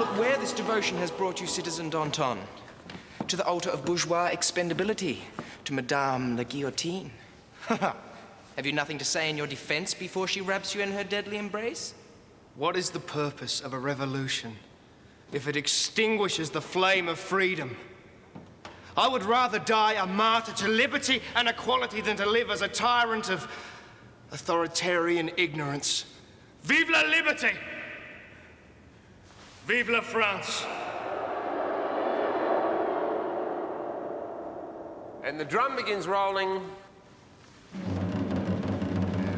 look where this devotion has brought you, citizen Danton. To the altar of bourgeois expendability, to Madame la Guillotine. Have you nothing to say in your defense before she wraps you in her deadly embrace? What is the purpose of a revolution if it extinguishes the flame of freedom? I would rather die a martyr to liberty and equality than to live as a tyrant of authoritarian ignorance. Vive la liberté! Vive la France! And the drum begins rolling.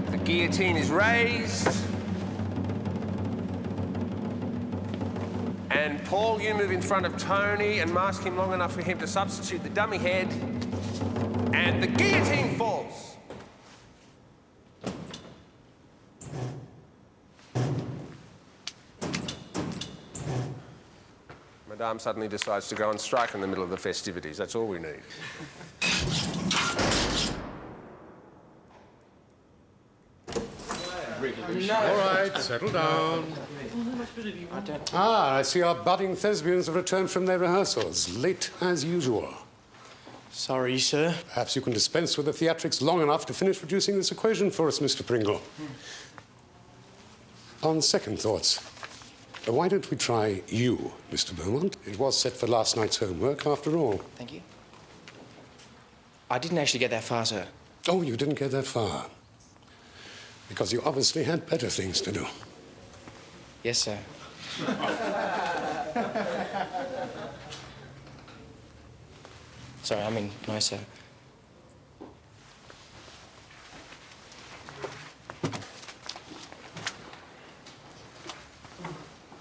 The guillotine is raised. And Paul, you move in front of Tony and mask him long enough for him to substitute the dummy head. And the guillotine falls. Madame suddenly decides to go on strike in the middle of the festivities. That's all we need. All right, settle down. I see our budding thespians have returned from their rehearsals, late as usual. Sorry, sir. Perhaps you can dispense with the theatrics long enough to finish producing this equation for us, Mr. Pringle. On second thoughts, why don't we try you, Mr. Beaumont? It was set for last night's homework, after all. Thank you. I didn't actually get that far, sir. Oh, you didn't get that far. Because you obviously had better things to do. Yes, sir. Sorry, I mean, no, sir.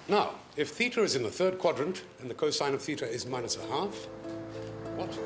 Now, if theta is in the third quadrant and the cosine of theta is -1/2, what?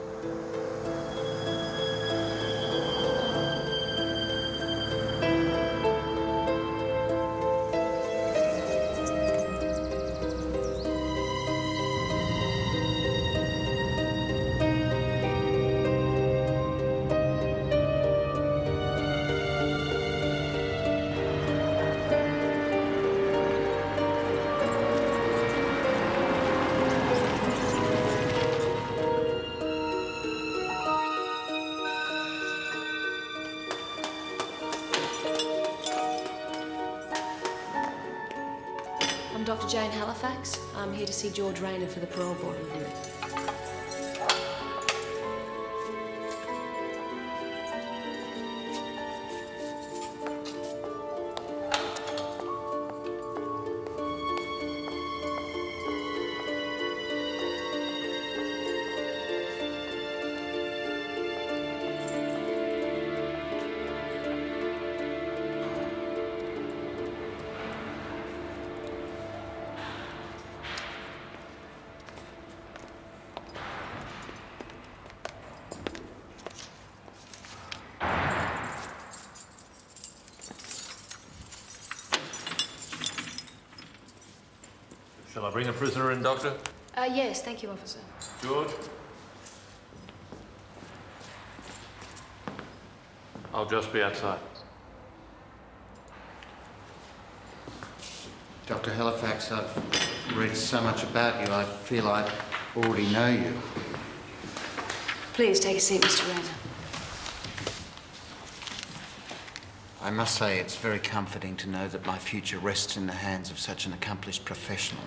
I'm Dr. Jane Halifax. I'm here to see George Rayner for the parole board review. Shall I bring a prisoner in, Doctor? Yes, thank you, officer. George? I'll just be outside. Dr. Halifax, I've read so much about you, I feel I already know you. Please take a seat, Mr. Rayner. I must say it's very comforting to know that my future rests in the hands of such an accomplished professional.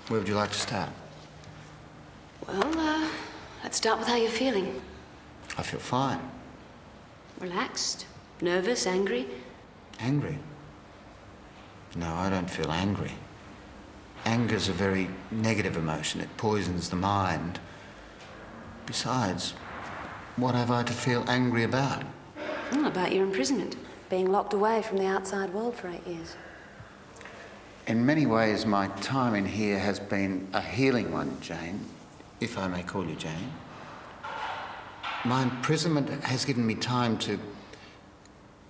Where would you like to start? Well, let's start with how you're feeling. I feel fine. Relaxed? Nervous? Angry? Angry? No, I don't feel angry. Anger's a very negative emotion. It poisons the mind. Besides, what have I to feel angry about? Well, about your imprisonment. Being locked away from the outside world for 8 years. In many ways, my time in here has been a healing one, Jane, if I may call you Jane. My imprisonment has given me time to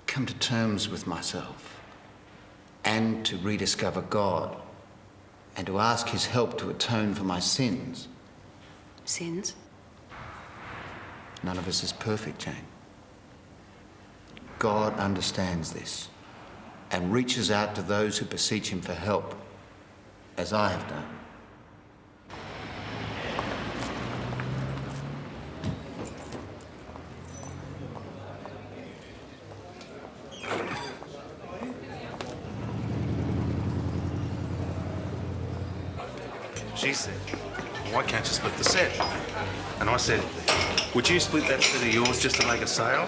come to terms with myself and to rediscover God and to ask his help to atone for my sins. Sins? None of us is perfect, Jane. God understands this. and reaches out to those who beseech him for help, as I have done. She said, why can't you split the set? And I said, would you split that set of yours just to make a sale?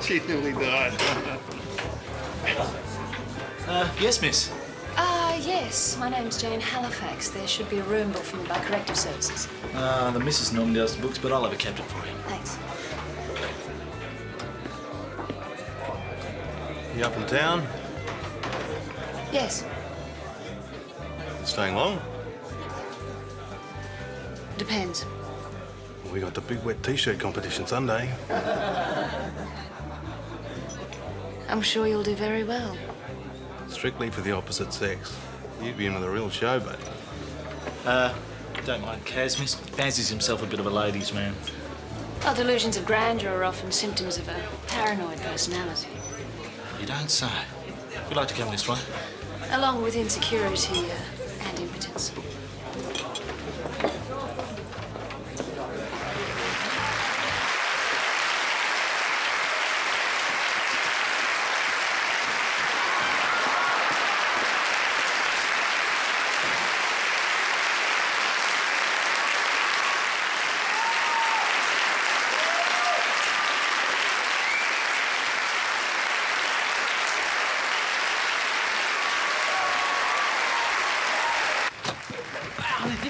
She nearly died. Yes, miss. Yes. My name's Jane Halifax. There should be a room booked for me by corrective services. The missus normally does the books, but I'll have a captain for you. Thanks. You up in town? Yes. Staying long? Depends. We got the big wet t-shirt competition Sunday. I'm sure you'll do very well. Strictly for the opposite sex. You'd be into the real show, buddy. Don't mind Kaz, miss. Fancies himself a bit of a ladies' man. Well, delusions of grandeur are often symptoms of a paranoid personality. You don't say. Would you like to come this way? Along with insecurity and impotence.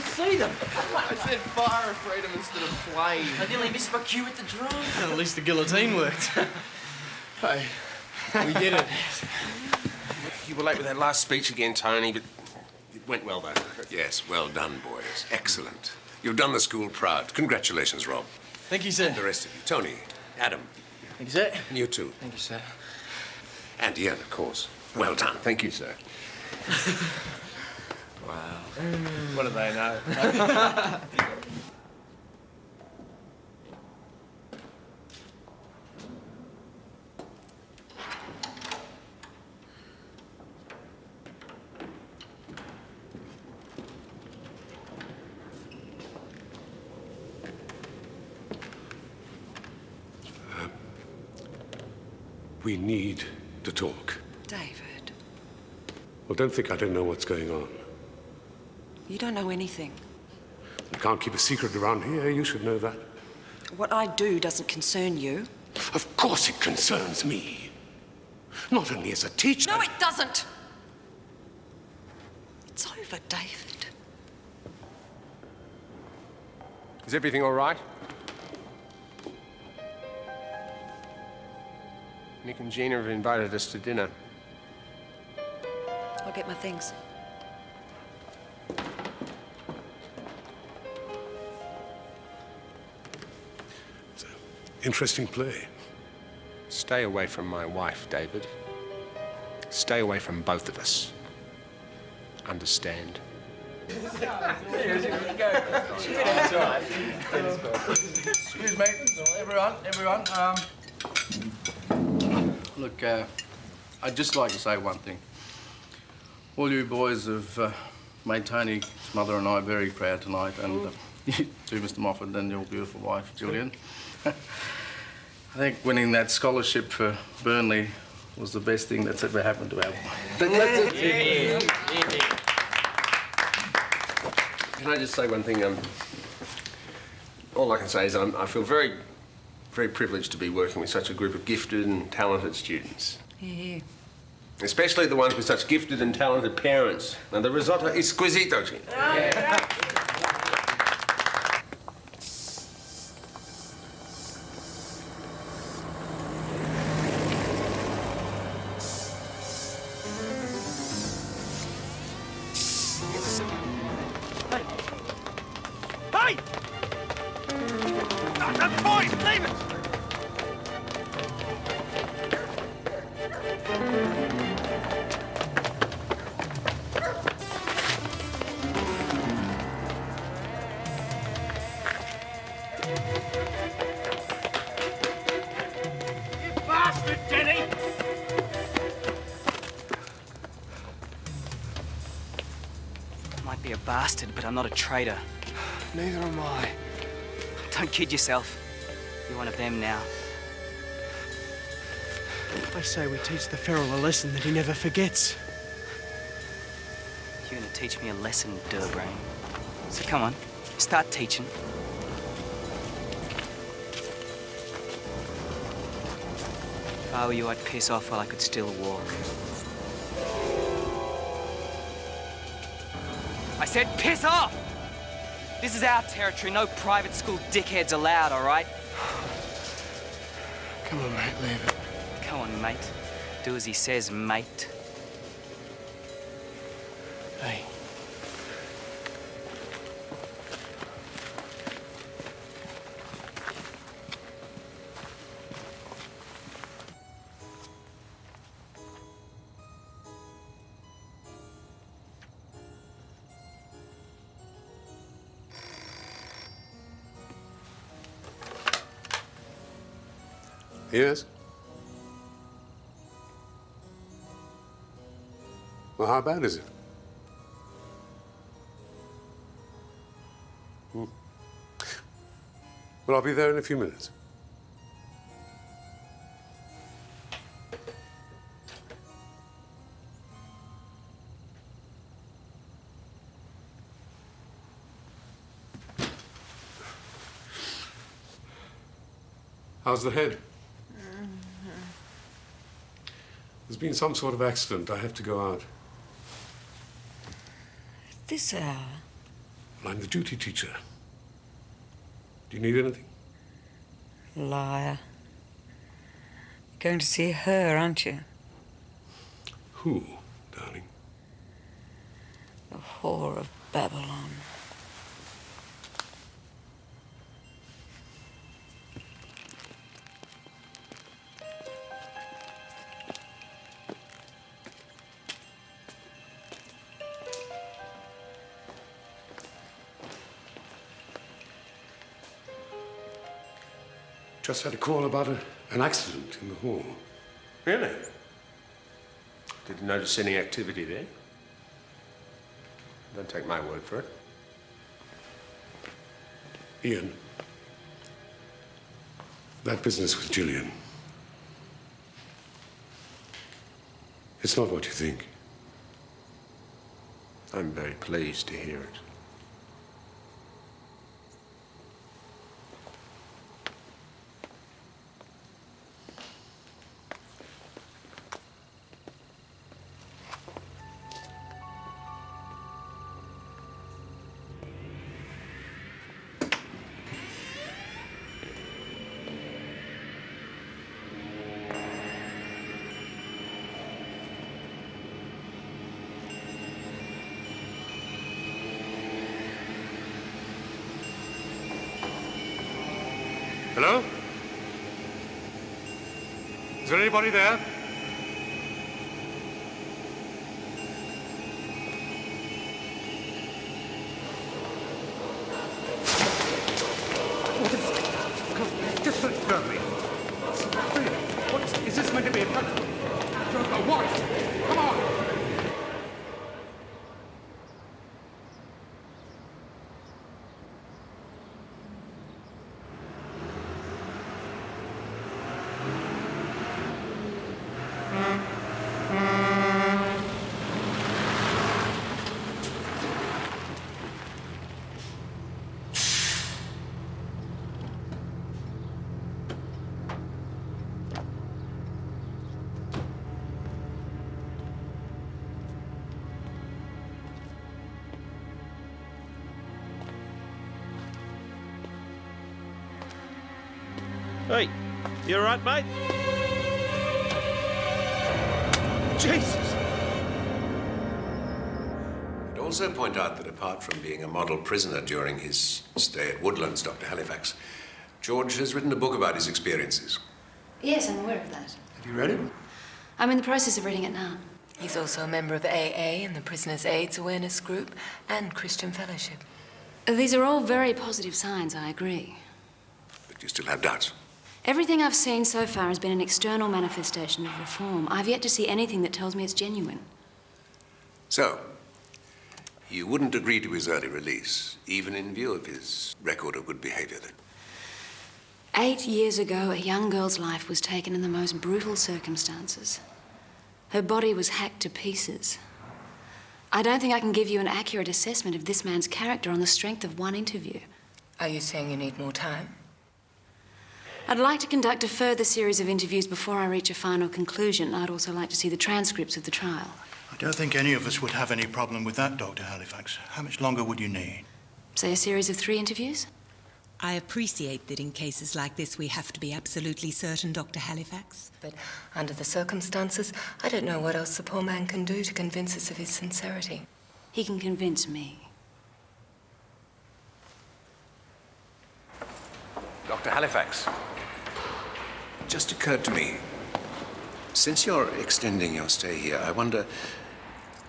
See them. I said fire of freedom instead of flame. I nearly missed my cue at the drum. At least the guillotine worked. Hey, we did it. You were late with that last speech again, Tony, but it went well, though. Yes, well done, boys. Excellent. You've done the school proud. Congratulations, Rob. Thank you, sir. The rest of you. Tony, Adam. Thank you, sir. And you too. Thank you, sir. And Ian, of course. Well done. Thank you, sir. Wow. What do they know? We need to talk. David, Well, don't think I don't know what's going on. you don't know anything. You can't keep a secret around here. You should know that. What I do doesn't concern you. Of course it concerns me. Not only as a teacher... No, it doesn't. It's over, David. Is everything all right? Nick and Gina have invited us to dinner. I'll get my things. It's an interesting play. Stay away from my wife, David. Stay away from both of us. Understand? Excuse me, everyone. Look, I'd just like to say one thing. All you boys have made Tony's mother and I very proud tonight, and you too, Mr. Moffat, and your beautiful wife, Julian. I think winning that scholarship for Burnley was the best thing that's ever happened to our wife. Can I just say one thing? All I can say is I feel very, very privileged to be working with such a group of gifted and talented students. Yeah. Especially the ones with such gifted and talented parents. And the risotto is squisito, Gina. Hey! Boys, leave it! You bastard, Dennis! be a bastard, but I'm not a traitor. Neither am I. Don't kid yourself. You're one of them now. They say we teach the feral a lesson that he never forgets. You're gonna teach me a lesson, Durbrain. So come on, start teaching. If I were you, I'd piss off while I could still walk. I said piss off! This is our territory, no private school dickheads allowed, all right? Come on, mate, leave it. Come on, mate. Do as he says, mate. Hey. Yes? Well, how bad is it? Well, I'll be there in a few minutes. How's the head? There's been some sort of accident. I have to go out. This hour? Well, I'm the duty teacher. Do you need anything? Liar. You're going to see her, aren't you? Who, darling? The whore of Babylon. Just had a call about an accident in the hall. Really? Did you notice any activity there? Don't take my word for it. Ian, that business with Gillian, it's not what you think. I'm very pleased to hear it. Hello? Is there anybody there? Just let go of me. What is this meant to be a cut? What? Come on! Hey, you all right, mate? Jesus! I'd also point out that apart from being a model prisoner during his stay at Woodlands, Dr. Halifax, George has written a book about his experiences. Yes, I'm aware of that. Have you read it? I'm in the process of reading it now. He's also a member of AA and the Prisoners' AIDS Awareness Group and Christian Fellowship. These are all very positive signs, I agree. But you still have doubts. Everything I've seen so far has been an external manifestation of reform. I've yet to see anything that tells me it's genuine. So, You wouldn't agree to his early release, even in view of his record of good behavior then? 8 years ago, a young girl's life was taken in the most brutal circumstances. Her body was hacked to pieces. I don't think I can give you an accurate assessment of this man's character on the strength of one interview. Are you saying you need more time? I'd like to conduct a further series of interviews before I reach a final conclusion. I'd also like to see the transcripts of the trial. I don't think any of us would have any problem with that, Dr. Halifax. How much longer would you need? Say a series of 3 interviews? I appreciate that in cases like this we have to be absolutely certain, Dr. Halifax. But under the circumstances, I don't know what else the poor man can do to convince us of his sincerity. He can convince me. Dr. Halifax, it just occurred to me, since you're extending your stay here, I wonder,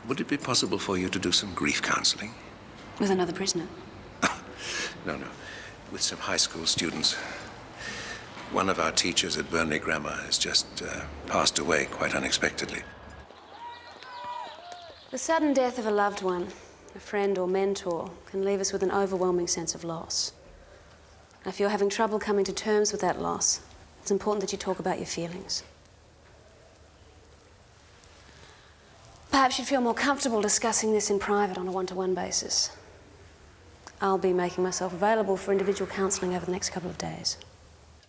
would it be possible for you to do some grief counseling? With another prisoner? No, with some high school students. One of our teachers at Burnley Grammar has just passed away quite unexpectedly. The sudden death of a loved one, a friend or mentor, can leave us with an overwhelming sense of loss. If you're having trouble coming to terms with that loss, it's important that you talk about your feelings. Perhaps you'd feel more comfortable discussing this in private on a one-to-one basis. I'll be making myself available for individual counselling over the next couple of days.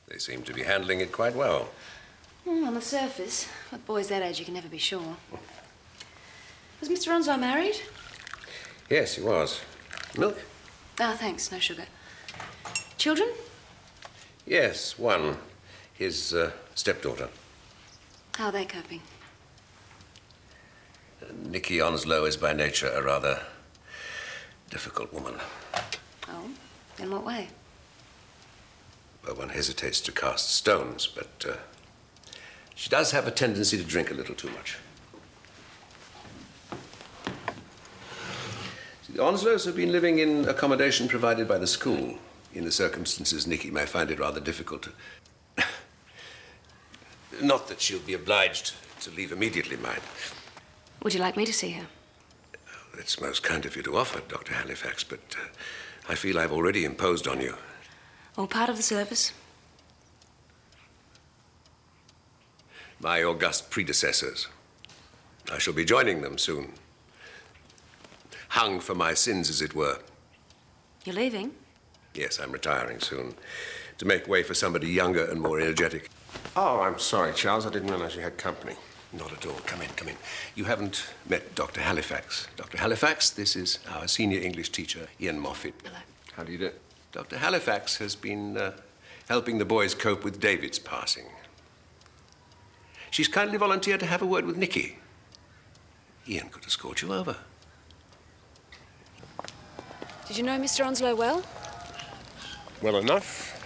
They seem to be handling it quite well. On the surface, with boys that age, you can never be sure. Was Mr. Onslow married? Yes, he was. Milk? Oh, thanks. No sugar. Children? Yes, one. His stepdaughter. How are they coping? Nikki Onslow is by nature a rather difficult woman. Oh? In what way? Well, one hesitates to cast stones, but she does have a tendency to drink a little too much. See, the Onslows have been living in accommodation provided by the school. In the circumstances, Nikki may find it rather difficult to... Not that she'll be obliged to leave immediately, mind. Would you like me to see her? It's most kind of you to offer, Dr. Halifax, but I feel I've already imposed on you. All part of the service? My august predecessors. I shall be joining them soon. Hung for my sins, as it were. You're leaving? Yes, I'm retiring soon, to make way for somebody younger and more energetic. Oh, I'm sorry, Charles. I didn't realize you had company. Not at all. Come in. You haven't met Dr. Halifax. Dr. Halifax, this is our senior English teacher, Ian Moffat. Hello. How do you do? Dr. Halifax has been helping the boys cope with David's passing. She's kindly volunteered to have a word with Nikki. Ian could escort you over. Did you know Mr. Onslow well? Well enough.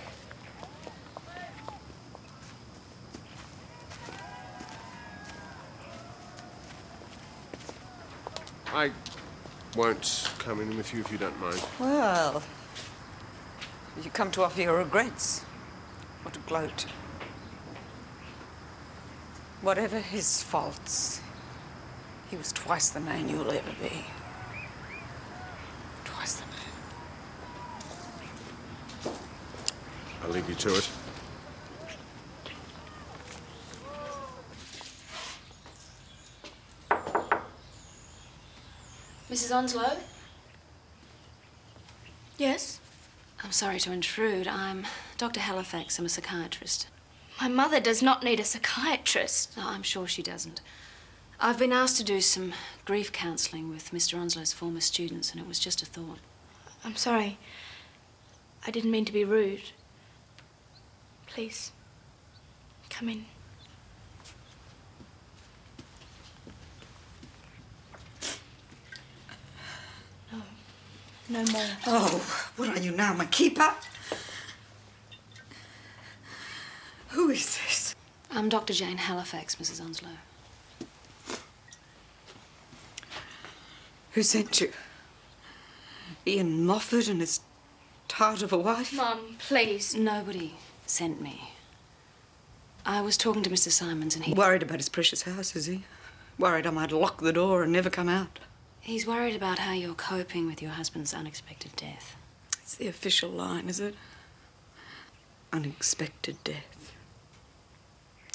I won't come in with you if you don't mind. Well, you come to offer your regrets. What a gloat. Whatever his faults, he was twice the man you'll ever be. Twice the man. I'll leave you to it. Mrs. Onslow? Yes? I'm sorry to intrude. I'm Dr. Halifax. I'm a psychiatrist. My mother does not need a psychiatrist. No, I'm sure she doesn't. I've been asked to do some grief counselling with Mr. Onslow's former students, and it was just a thought. I'm sorry. I didn't mean to be rude. Please, come in. No more. Oh, what are you now, my keeper? Who is this? I'm Dr. Jane Halifax, Mrs. Onslow. Who sent you? Ian Moffat and his tart of a wife? Mum, please. Nobody sent me. I was talking to Mr. Simons and he... Worried about his precious house, is he? Worried I might lock the door and never come out? He's worried about how you're coping with your husband's unexpected death. It's the official line, is it? Unexpected death.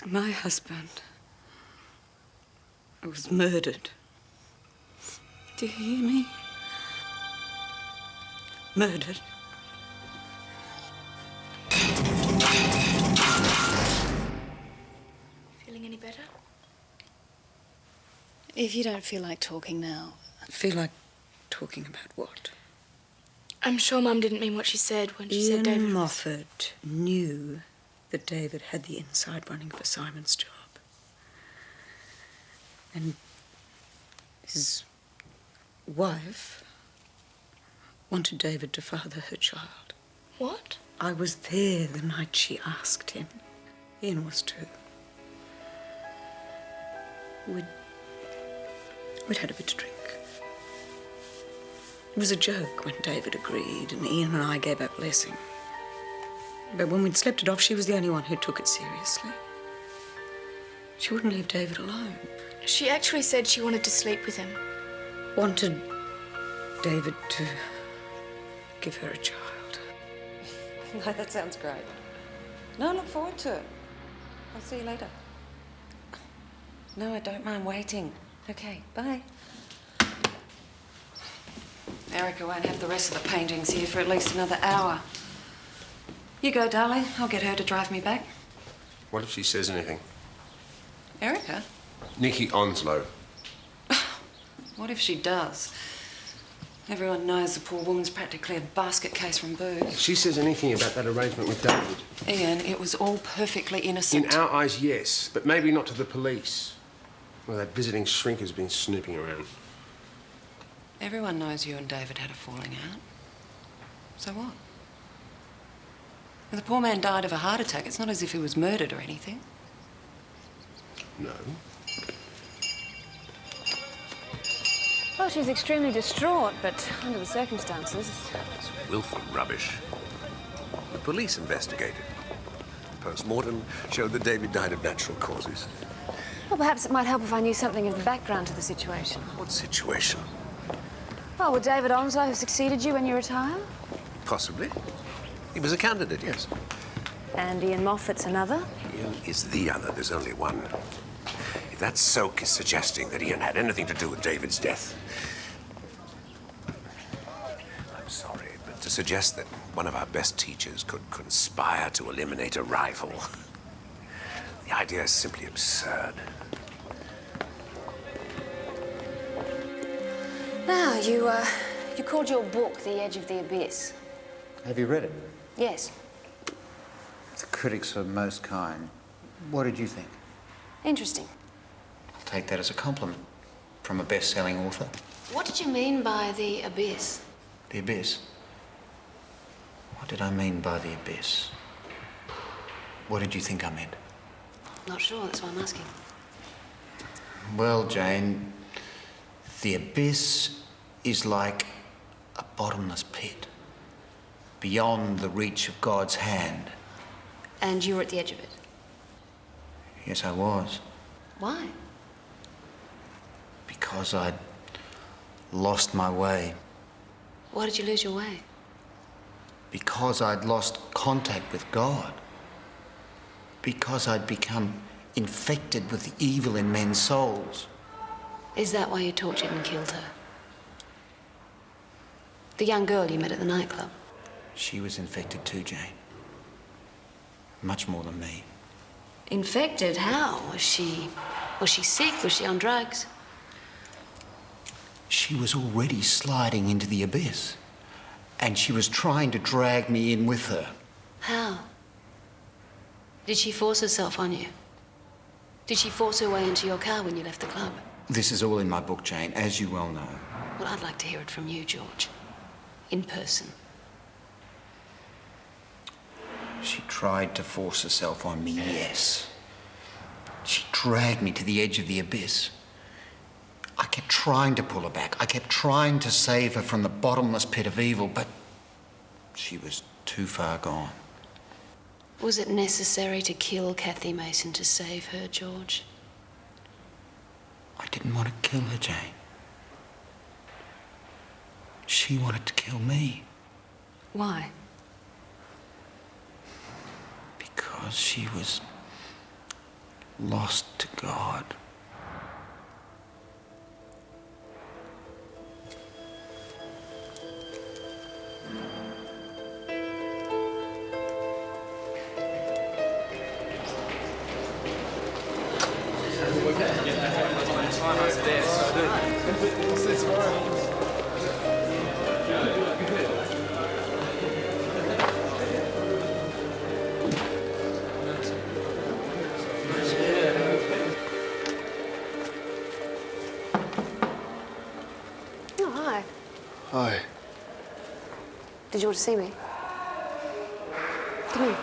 My husband was murdered. Do you hear me? Murdered. Feeling any better? If you don't feel like talking now... Feel like talking about what? I'm sure Mum didn't mean what she said when she said David Ian Moffat knew that David had the inside running for Simon's job. And his wife wanted David to father her child. What? I was there the night she asked him. Ian was too. We'd had a bit to drink. It was a joke when David agreed and Ian and I gave our blessing. But when we'd slept it off, she was the only one who took it seriously. She wouldn't leave David alone. She actually said she wanted to sleep with him. Wanted David to give her a child. No, that sounds great. No, I look forward to it. I'll see you later. No, I don't mind waiting. Okay, bye. Erica won't have the rest of the paintings here for at least another hour. You go, darling. I'll get her to drive me back. What if she says anything? Erica? Nikki Onslow. What if she does? Everyone knows the poor woman's practically a basket case from booze. If she says anything about that arrangement with David... Ian, it was all perfectly innocent. In our eyes, yes, but maybe not to the police. Well, that visiting shrink has been snooping around. Everyone knows you and David had a falling out. So what? The poor man died of a heart attack. It's not as if he was murdered or anything. No. Well, she's extremely distraught, but under the circumstances... It's willful rubbish. The police investigated. Post-mortem showed that David died of natural causes. Well, perhaps it might help if I knew something of the background to the situation. What situation? Well, would David Onslow have succeeded you when you retire? Possibly. He was a candidate, yes. And Ian Moffat's another? Ian is the other. There's only one. If that soak is suggesting that Ian had anything to do with David's death... I'm sorry, but to suggest that one of our best teachers could conspire to eliminate a rival... The idea is simply absurd. Now, you called your book The Edge of the Abyss. Have you read it? Yes. The critics are most kind. What did you think? Interesting. I'll take that as a compliment from a best-selling author. What did you mean by the abyss? The abyss? What did I mean by the abyss? What did you think I meant? Not sure, that's why I'm asking. Well, Jane, the abyss is like a bottomless pit, beyond the reach of God's hand. And you were at the edge of it? Yes, I was. Why? Because I'd lost my way. Why did you lose your way? Because I'd lost contact with God. Because I'd become infected with the evil in men's souls. Is that why you tortured and killed her? The young girl you met at the nightclub? She was infected too, Jane. Much more than me. Infected? How? Was she sick? Was she on drugs? She was already sliding into the abyss. And she was trying to drag me in with her. How? Did she force herself on you? Did she force her way into your car when you left the club? This is all in my book, Jane, as you well know. Well, I'd like to hear it from you, George. In person. She tried to force herself on me, yes. She dragged me to the edge of the abyss. I kept trying to pull her back. I kept trying to save her from the bottomless pit of evil, but she was too far gone. Was it necessary to kill Kathy Mason to save her, George? I didn't want to kill her, Jane. She wanted to kill me Why? because she was lost to God. Oh, hi. Hi. Did you want to see me? Come in.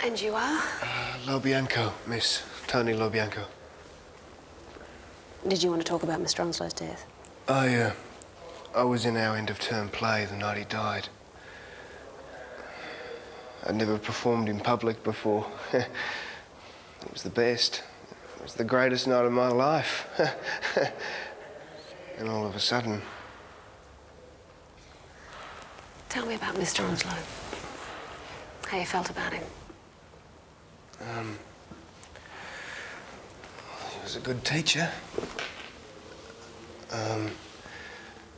And you are? Lobianco, Miss Tony Lobianco. Did you want to talk about Mr. Onslow's death? I was in our end-of-term play the night he died. I'd never performed in public before. It was the best. It was the greatest night of my life. And all of a sudden... Tell me about Mr. Onslow. How you felt about him. He was a good teacher.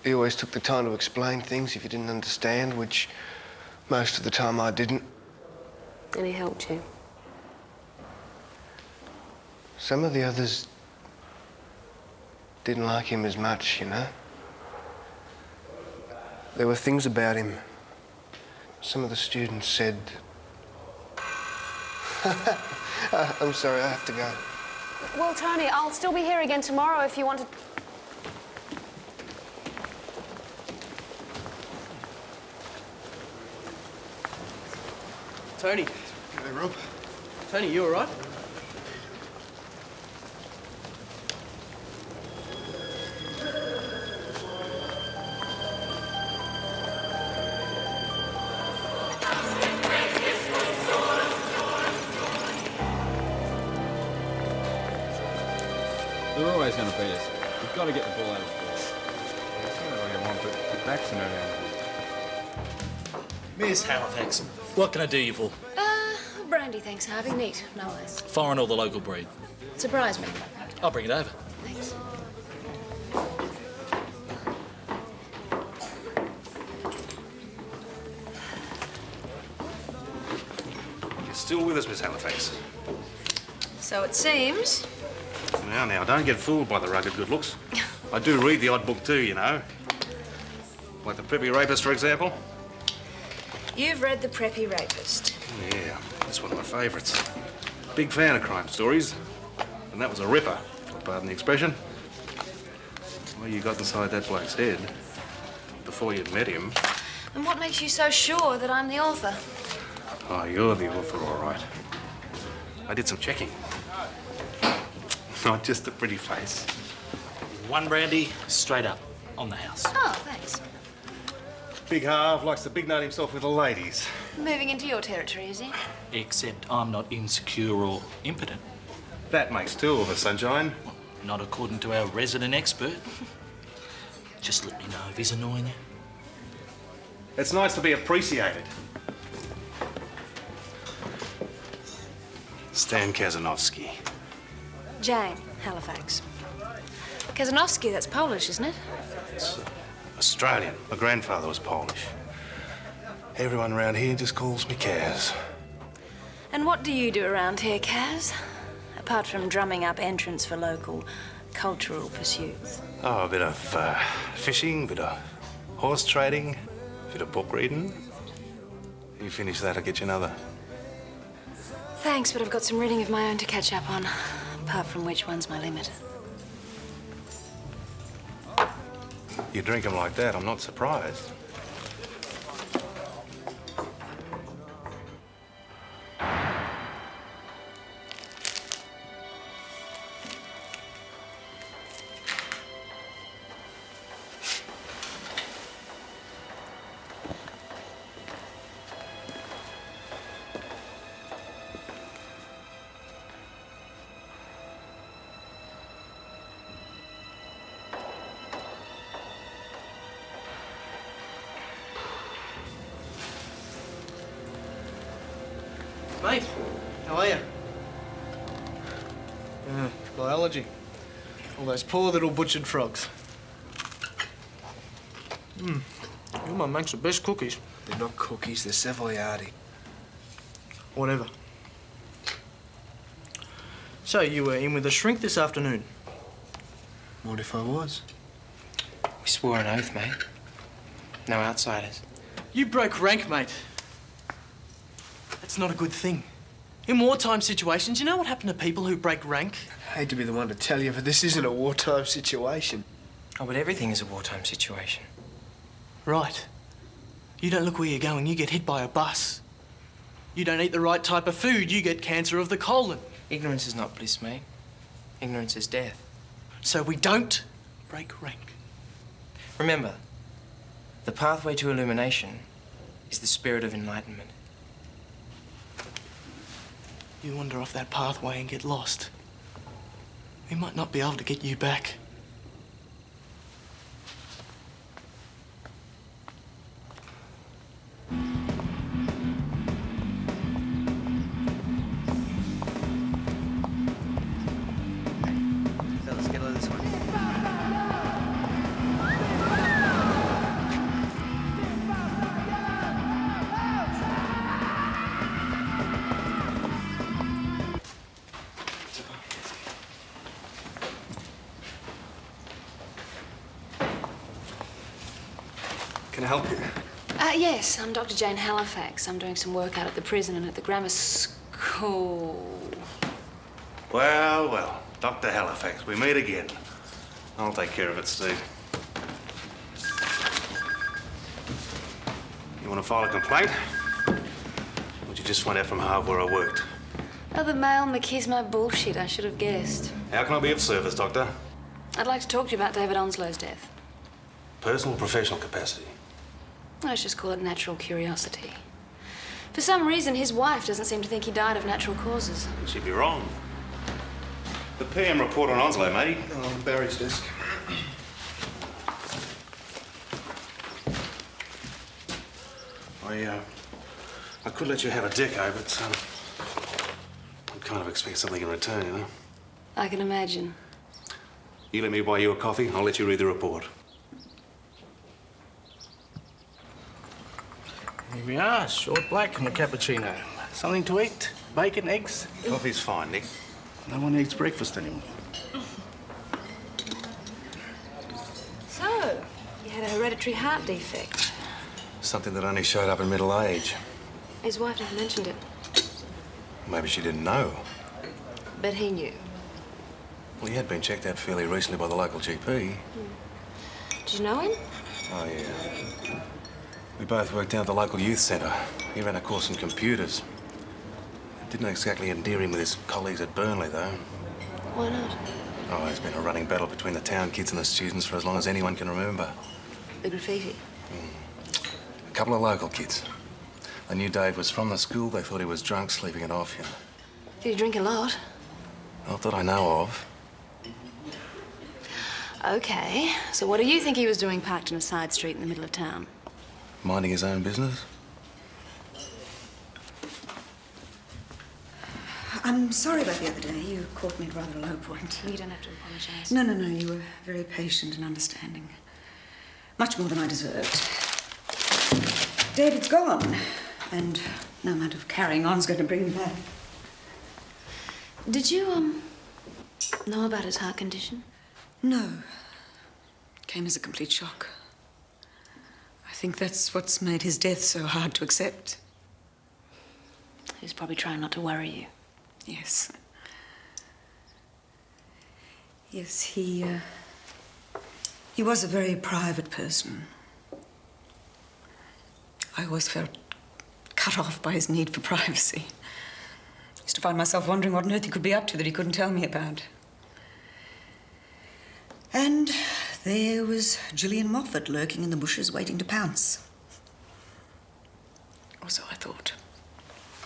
He always took the time to explain things if you didn't understand, which most of the time I didn't. And he helped you. Some of the others didn't like him as much, you know. There were things about him. Some of the students said... I'm sorry, I have to go. Well, Tony, I'll still be here again tomorrow if you want to... Tony. Hey, Rob. Tony, you all right? They're always going to beat us. We've got to get the ball out of the ball. It's not what I want, but the backs are no down. Miss Halifax, what can I do you for? Brandy, thanks, Harvey. Neat. No ice. Foreign or the local breed? Surprise me. I'll bring it over. Thanks. You're still with us, Miss Halifax. So it seems. Now, don't get fooled by the rugged good looks. I do read the odd book too, you know. Like The Preppy Rapist, for example. You've read The Preppy Rapist. Yeah, that's one of my favourites. Big fan of crime stories. And that was a ripper, pardon the expression. Well, you got inside that bloke's head before you'd met him. And what makes you so sure that I'm the author? Oh, you're the author, all right. I did some checking. Not just a pretty face. One brandy, straight up, on the house. Oh, thanks. Big Harv likes to big note himself with the ladies. Moving into your territory, is he? Except I'm not insecure or impotent. That makes two of us, Sunshine. Not according to our resident expert. Just let me know if he's annoying you. It's nice to be appreciated. Stan Kazanovsky. Jane Halifax. Kazanovsky, that's Polish, isn't it? It's Australian. My grandfather was Polish. Everyone around here just calls me Kaz. And what do you do around here, Kaz? Apart from drumming up entrants for local cultural pursuits. Oh, a bit of fishing, a bit of horse trading, a bit of book reading. You finish that, I'll get you another. Thanks, but I've got some reading of my own to catch up on. Apart from which one's my limit. You drink them like that, I'm not surprised. psychology. All those poor little butchered frogs. Your mum makes the best cookies. They're not cookies, they're Savoiardi. Whatever. So, you were in with a shrink this afternoon? What if I was? We swore an oath, mate. No outsiders. You broke rank, mate. That's not a good thing. In wartime situations, you know what happened to people who break rank? I hate to be the one to tell you, but this isn't a wartime situation. Oh, but everything is a wartime situation. Right. You don't look where you're going, you get hit by a bus. You don't eat the right type of food, you get cancer of the colon. Ignorance is not bliss, mate. Ignorance is death. So we don't break rank. Remember, the pathway to illumination is the spirit of enlightenment. You wander off that pathway and get lost. We might not be able to get you back. Fellas, get a load of this one. Can I help you? Yes, I'm Dr. Jane Halifax. I'm doing some work out at the prison and at the grammar school. Well, well, Dr. Halifax, we meet again. I'll take care of it, Steve. You want to file a complaint? Or would you just find out from Harv where I worked? Oh, the male machismo bullshit, I should have guessed. How can I be of service, Doctor? I'd like to talk to you about David Onslow's death. Personal or professional capacity? Let's just call it natural curiosity. For some reason, his wife doesn't seem to think he died of natural causes. She'd be wrong. The PM report on Onslow, matey. Oh, Barry's desk. I could let you have a deco, but I'd kind of expect something in return, you know? I can imagine. You let me buy you a coffee, I'll let you read the report. Here we are, short black and a cappuccino. Something to eat? Bacon, eggs? Coffee's fine, Nick. No one eats breakfast anymore. So, you had a hereditary heart defect. Something that only showed up in middle age. His wife never mentioned it, Maybe she didn't know. but he knew. Well, he had been checked out fairly recently by the local GP. Did you know him? Oh, yeah. We both worked down at the local youth centre. He ran a course in computers. It didn't exactly endear him with his colleagues at Burnley, though. Why not? Oh, there's been a running battle between the town kids and the students for as long as anyone can remember. The graffiti. A couple of local kids. They knew Dave was from the school. They thought he was drunk, sleeping it off, you know. Did he drink a lot? Not that I know of. Okay, so what do you think he was doing parked in a side street in the middle of town? Minding his own business. I'm sorry about the other day. You caught me at rather a low point. You don't have to apologise. No, no, no. You were very patient and understanding. Much more than I deserved. David's gone, and no amount of carrying on's going to bring him back. Did you, know about his heart condition? No. Came as a complete shock. I think that's what's made his death so hard to accept. He was probably trying not to worry you. Yes. Yes, he was a very private person. I always felt cut off by his need for privacy. Used to find myself wondering what on earth he could be up to that he couldn't tell me about. And there was Gillian Moffat lurking in the bushes waiting to pounce. Or so I thought.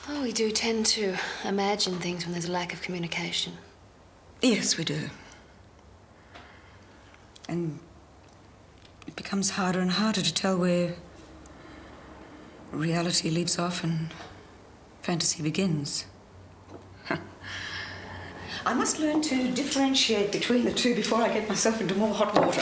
Oh, we do tend to imagine things when there's a lack of communication. Yes, we do. And it becomes harder and harder to tell where reality leaves off and fantasy begins. I must learn to differentiate between the two before I get myself into more hot water.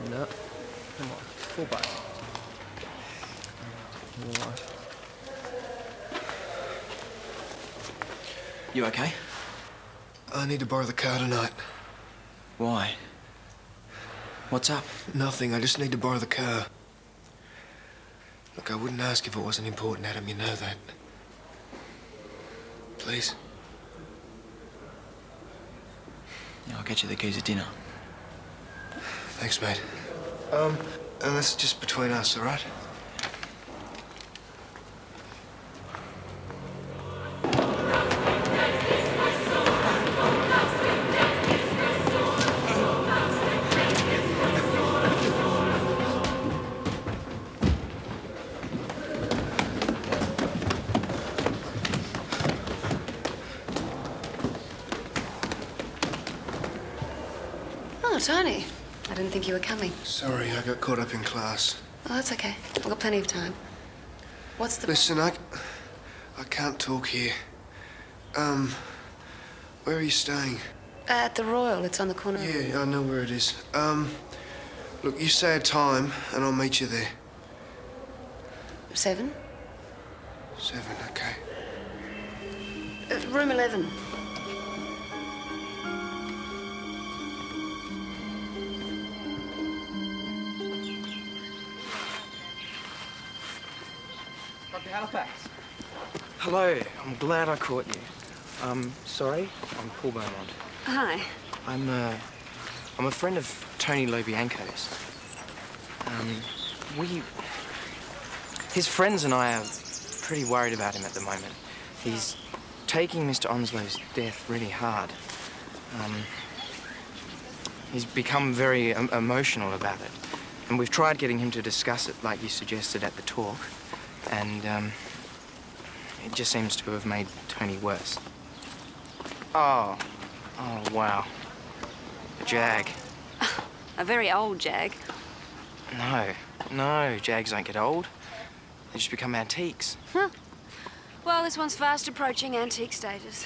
No. Come on. 4 bucks. All right. You okay? I need to borrow the car tonight. Why? What's up? Nothing. I just need to borrow the car. Look, I wouldn't ask if it wasn't important, Adam. You know that. Please? Yeah, I'll get you the keys at dinner. Thanks, mate. And this is just between us, all right? Oh, Tony. I didn't think you were coming. Sorry, I got caught up in class. Oh, that's okay. I've got plenty of time. What's the... Listen, I can't talk here. Where are you staying? At the Royal. It's on the corner. Yeah, I know where it is. Look, you say a time, and I'll meet you there. 7? 7, okay. Room 11. Dr. Halifax. Hello. I'm glad I caught you. Sorry, I'm Paul Beaumont. Hi. I'm a friend of Tony Lobianco's. His friends and I are pretty worried about him at the moment. He's taking Mr. Onslow's death really hard. He's become very emotional about it. And we've tried getting him to discuss it like you suggested at the talk. And, it just seems to have made Tony worse. Oh, wow. A Jag. A very old Jag. No, Jags don't get old. They just become antiques. Huh. Well, this one's fast approaching antique status.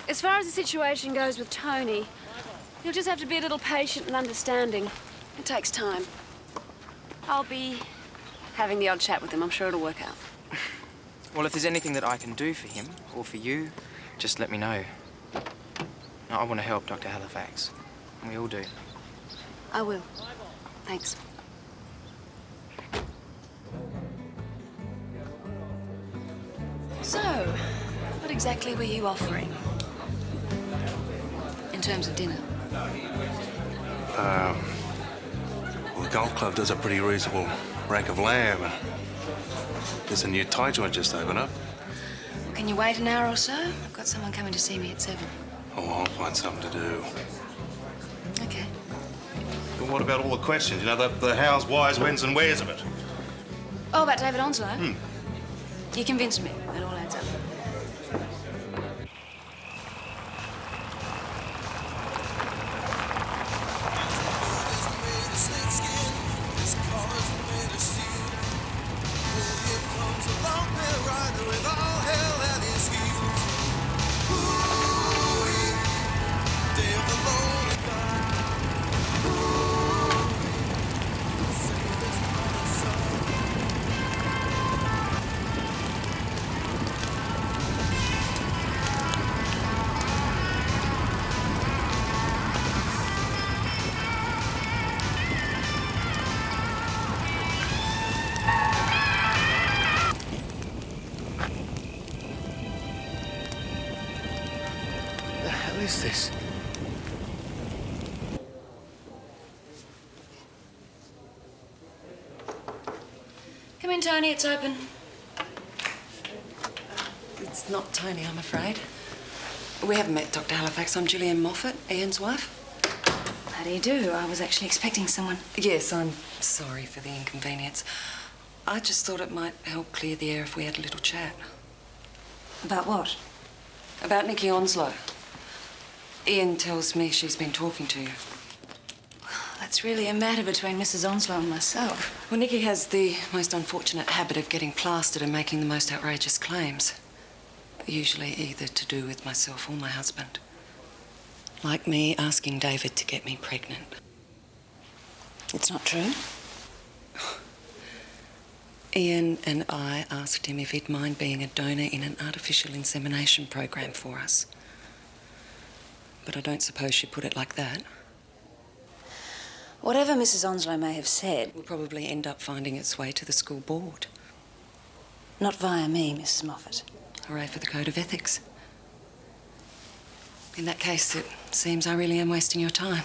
As far as the situation goes with Tony, you'll just have to be a little patient and understanding. It takes time. I'll be having the odd chat with him. I'm sure it'll work out. Well, if there's anything that I can do for him, or for you, just let me know. I want to help Dr. Halifax. We all do. I will. Thanks. So, what exactly were you offering? In terms of dinner? Well, the golf club does a pretty reasonable rack of lamb, and there's a new Thai joint just opened up. Well, can you wait an hour or so? I've got someone coming to see me at 7. Oh, I'll find something to do. Okay. But what about all the questions? You know, the hows, whys, whens and wheres of it? Oh, about David Onslow? You convinced me. It all adds up. What is this? Come in, Tony, it's open. It's not Tony, I'm afraid. We haven't met Dr. Halifax. I'm Gillian Moffat, Ian's wife. How do you do? I was actually expecting someone. Yes, I'm sorry for the inconvenience. I just thought it might help clear the air if we had a little chat. About what? About Nikki Onslow. Ian tells me she's been talking to you. That's really a matter between Mrs. Onslow and myself. Well, Nikki has the most unfortunate habit of getting plastered and making the most outrageous claims. Usually either to do with myself or my husband. Like me asking David to get me pregnant. It's not true. Ian and I asked him if he'd mind being a donor in an artificial insemination program for us. But I don't suppose you put it like that. Whatever Mrs. Onslow may have said will probably end up finding its way to the school board. Not via me, Mrs. Moffat. Hooray for the code of ethics. In that case, it seems I really am wasting your time.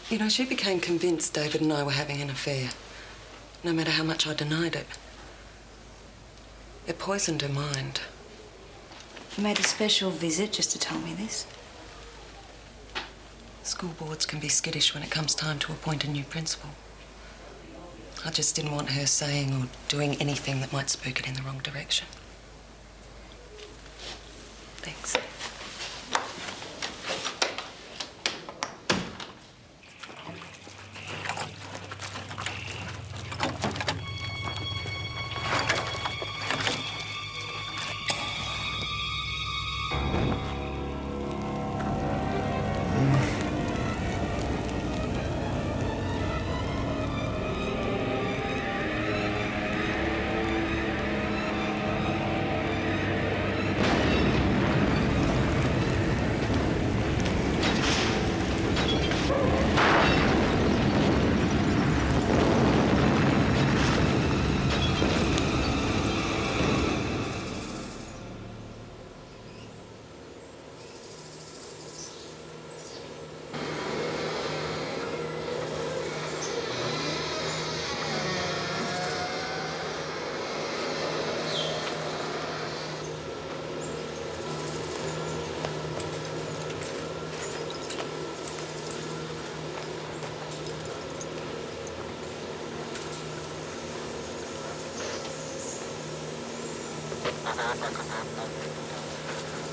You know, she became convinced David and I were having an affair, no matter how much I denied it. It poisoned her mind. You made a special visit just to tell me this? School boards can be skittish when it comes time to appoint a new principal. I just didn't want her saying or doing anything that might spook it in the wrong direction. Thanks.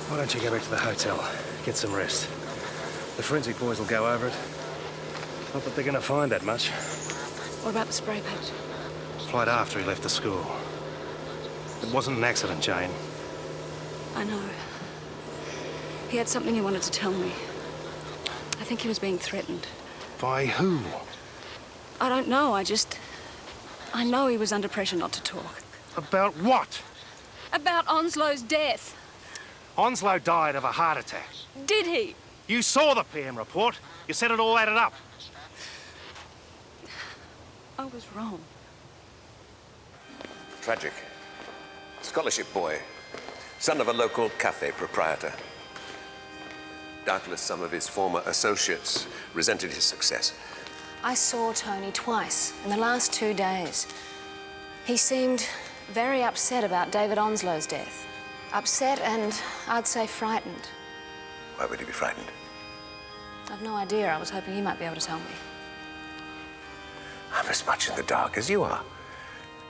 Why don't you go back to the hotel, get some rest? The forensic boys will go over it. Not that they're going to find that much. What about the spray paint? Applied after he left the school. It wasn't an accident, Jane. I know. He had something he wanted to tell me. I think he was being threatened. By who? I don't know, I know he was under pressure not to talk. About what? About Onslow's death. Onslow died of a heart attack. Did he? You saw the PM report. You said it all added up. I was wrong. Tragic. Scholarship boy. Son of a local cafe proprietor. Doubtless some of his former associates resented his success. I saw Tony twice in the last 2 days. He seemed very upset about David Onslow's death. Upset and, I'd say, frightened. Why would he be frightened? I've no idea. I was hoping he might be able to tell me. I'm as much in the dark as you are.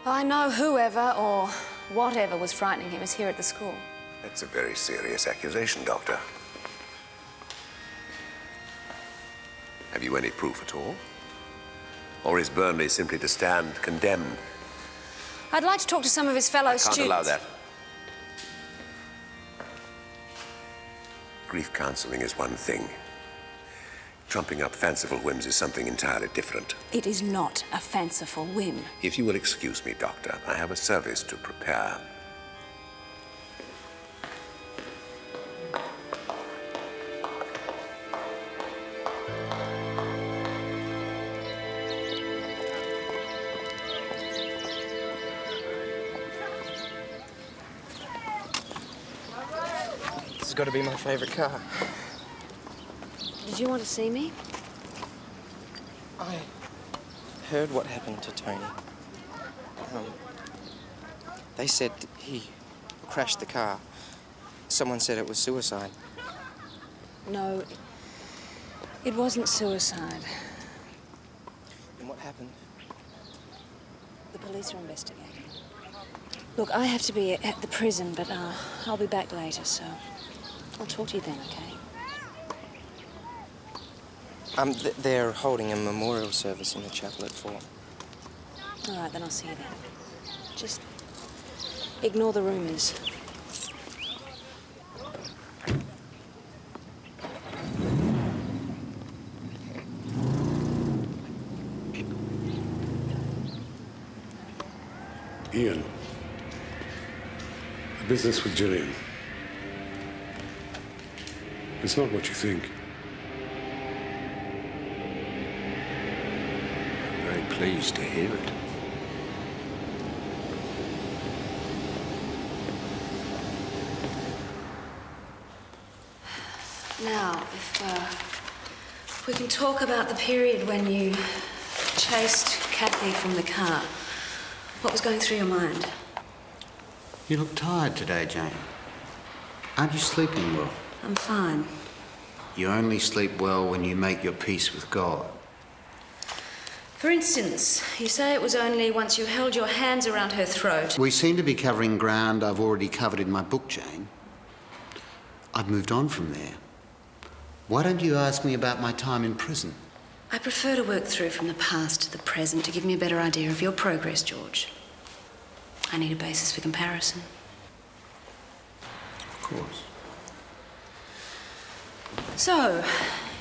I know whoever or whatever was frightening him is here at the school. That's a very serious accusation, Doctor. Have you any proof at all? Or is Burnley simply to stand condemned? I'd like to talk to some of his fellow students. Can't allow that. Grief counseling is one thing. Trumping up fanciful whims is something entirely different. It is not a fanciful whim. If you will excuse me, Doctor, I have a service to prepare. got to be my favourite car. Did you want to see me? I heard what happened to Tony. They said he crashed the car. Someone said it was suicide. No, it wasn't suicide. And what happened? The police are investigating. Look, I have to be at the prison, but I'll be back later, so I'll talk to you then, okay? They're holding a memorial service in the chapel at 4. All right, then I'll see you then. Just ignore the rumours. Ian, the business with Gillian. It's not what you think. I'm very pleased to hear it. Now, if we can talk about the period when you chased Kathy from the car. What was going through your mind? You look tired today, Jane. Aren't you sleeping well? I'm fine. You only sleep well when you make your peace with God. For instance, you say it was only once you held your hands around her throat. We seem to be covering ground I've already covered in my book, Jane. I've moved on from there. Why don't you ask me about my time in prison? I prefer to work through from the past to the present to give me a better idea of your progress, George. I need a basis for comparison. Of course. So,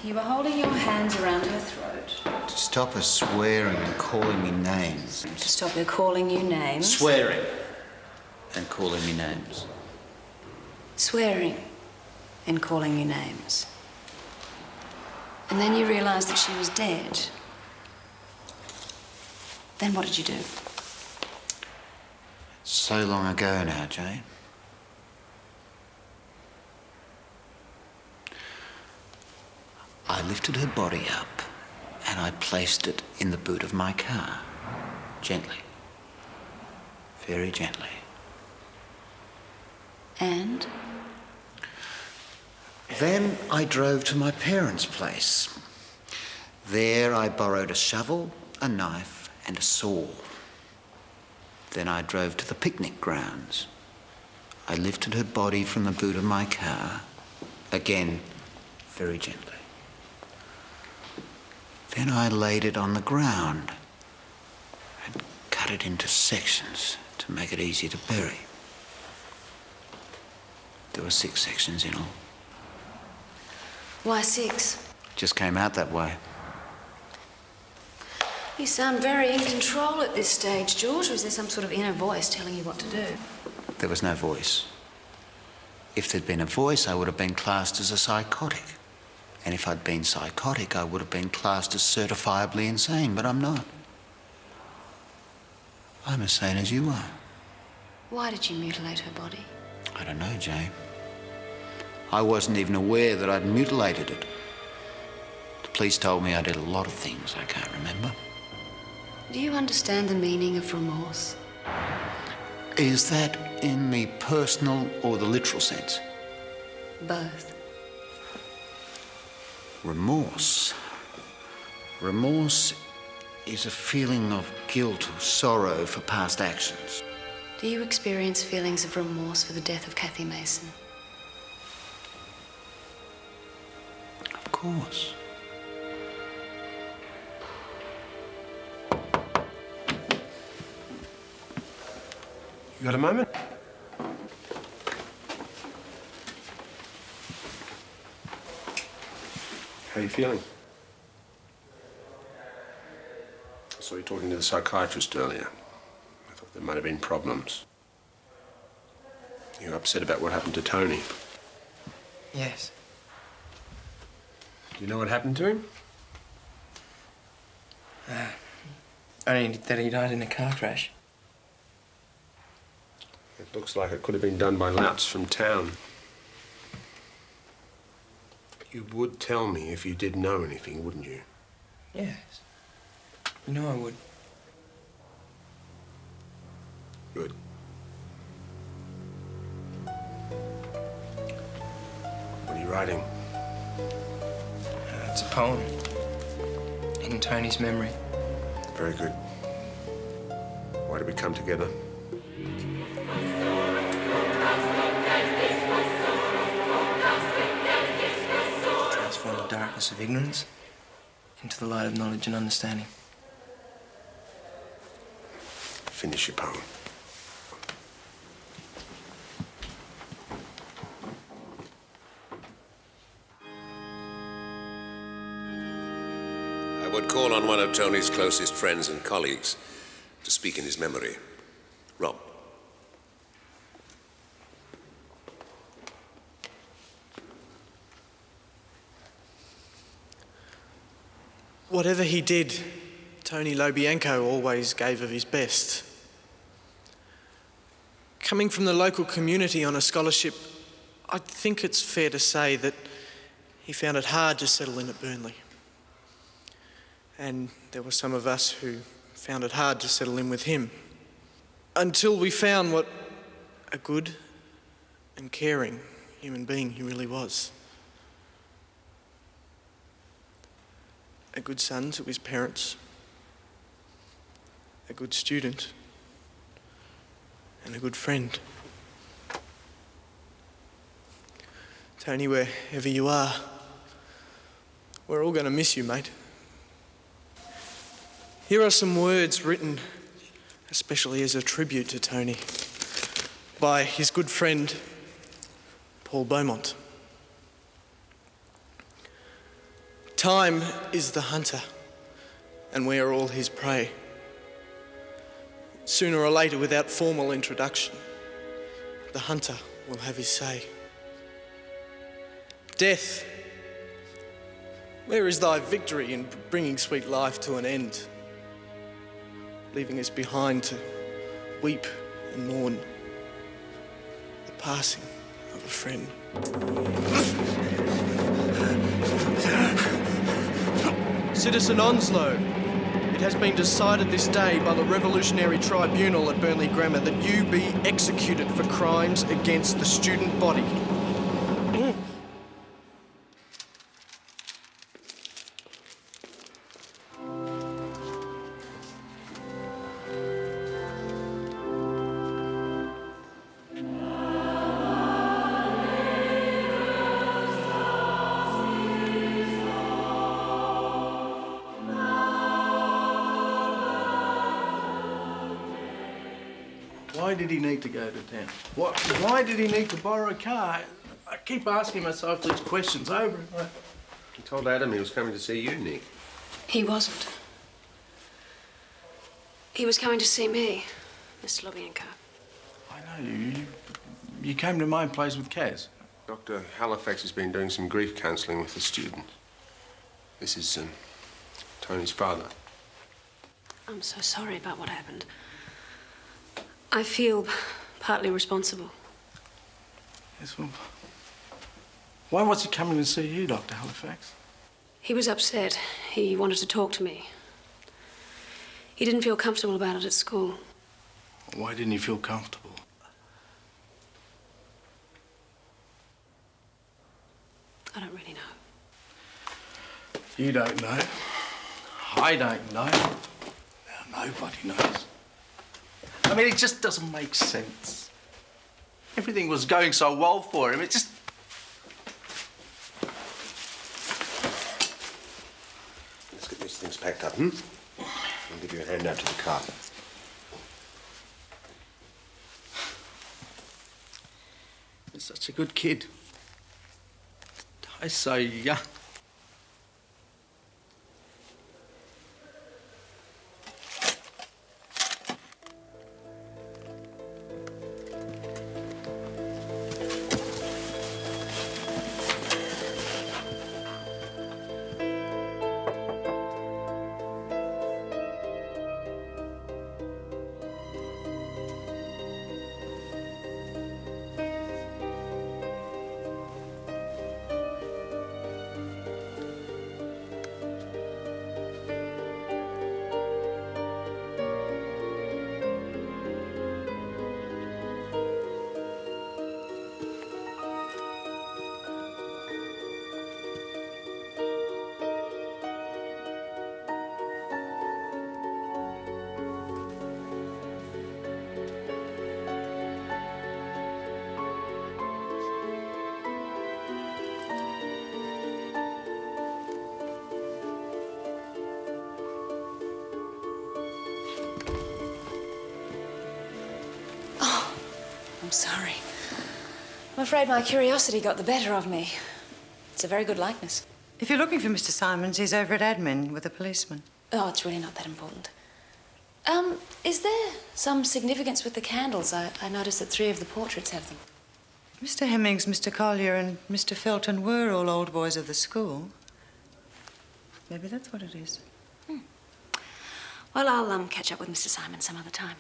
you were holding your hands around her throat. To stop her swearing and calling me names. To stop her calling you names. Swearing and calling me names. Swearing and calling you names. And then you realised that she was dead. Then what did you do? So long ago now, Jane. I lifted her body up and I placed it in the boot of my car. Gently. Very gently. And? Then I drove to my parents' place. There I borrowed a shovel, a knife, and a saw. Then I drove to the picnic grounds. I lifted her body from the boot of my car, again, very gently. Then I laid it on the ground and cut it into sections to make it easier to bury. There were 6 sections in all. Why 6? Just came out that way. You sound very in control at this stage, George. Or is there some sort of inner voice telling you what to do? There was no voice. If there'd been a voice, I would have been classed as a psychotic. And if I'd been psychotic, I would have been classed as certifiably insane, but I'm not. I'm as sane as you are. Why did you mutilate her body? I don't know, Jane. I wasn't even aware that I'd mutilated it. The police told me I did a lot of things I can't remember. Do you understand the meaning of remorse? Is that in the personal or the literal sense? Both. Remorse. Remorse is a feeling of guilt or sorrow for past actions. Do you experience feelings of remorse for the death of Kathy Mason? Of course. You got a moment? How are you feeling? I saw you talking to the psychiatrist earlier. I thought there might have been problems. You're upset about what happened to Tony. Yes. Do you know what happened to him? Only that he died in a car crash. It looks like it could have been done by louts from town. You would tell me if you did know anything, wouldn't you? Yes. You know I would. Good. What are you writing? It's a poem. In Tony's memory. Very good. Why did we come together? Transform the darkness of ignorance into the light of knowledge and understanding. Finish your poem. I would call on one of Tony's closest friends and colleagues to speak in his memory. Rob. Whatever he did, Tony Lobianco always gave of his best. Coming from the local community on a scholarship, I think it's fair to say that he found it hard to settle in at Burnley. And there were some of us who found it hard to settle in with him. Until we found what a good and caring human being he really was. A good son to his parents, a good student, and a good friend. Tony, wherever you are, we're all going to miss you, mate. Here are some words written especially as a tribute to Tony by his good friend, Paul Beaumont. Time is the hunter, and we are all his prey. Sooner or later, without formal introduction, the hunter will have his say. Death, where is thy victory in bringing sweet life to an end, leaving us behind to weep and mourn the passing of a friend? Citizen Onslow, it has been decided this day by the Revolutionary Tribunal at Burnley Grammar that you be executed for crimes against the student body. Why did he need to go to town? Why did he need to borrow a car? I keep asking myself these questions over and over. He told Adam he was coming to see you, Nick. He wasn't. He was coming to see me, Mr. Lobianco. I know you came to my place with Kaz. Dr. Halifax has been doing some grief counselling with the students. This is Tony's father. I'm so sorry about what happened. I feel partly responsible. Yes, well, why was he coming to see you, Dr. Halifax? He was upset. He wanted to talk to me. He didn't feel comfortable about it at school. Why didn't he feel comfortable? I don't really know. You don't know. I don't know. Now, nobody knows. I mean, it just doesn't make sense. Everything was going so well for him, it just... Let's get these things packed up, I'll give you a hand out to the car. He's such a good kid. Dies so young. I'm sorry. I'm afraid my curiosity got the better of me. It's a very good likeness. If you're looking for Mr. Simons, he's over at admin with a policeman. Oh, it's really not that important. Is there some significance with the candles? I noticed that 3 of the portraits have them. Mr. Hemmings, Mr. Collier and Mr. Felton were all old boys of the school. Maybe that's what it is. Well, I'll catch up with Mr. Simon some other time.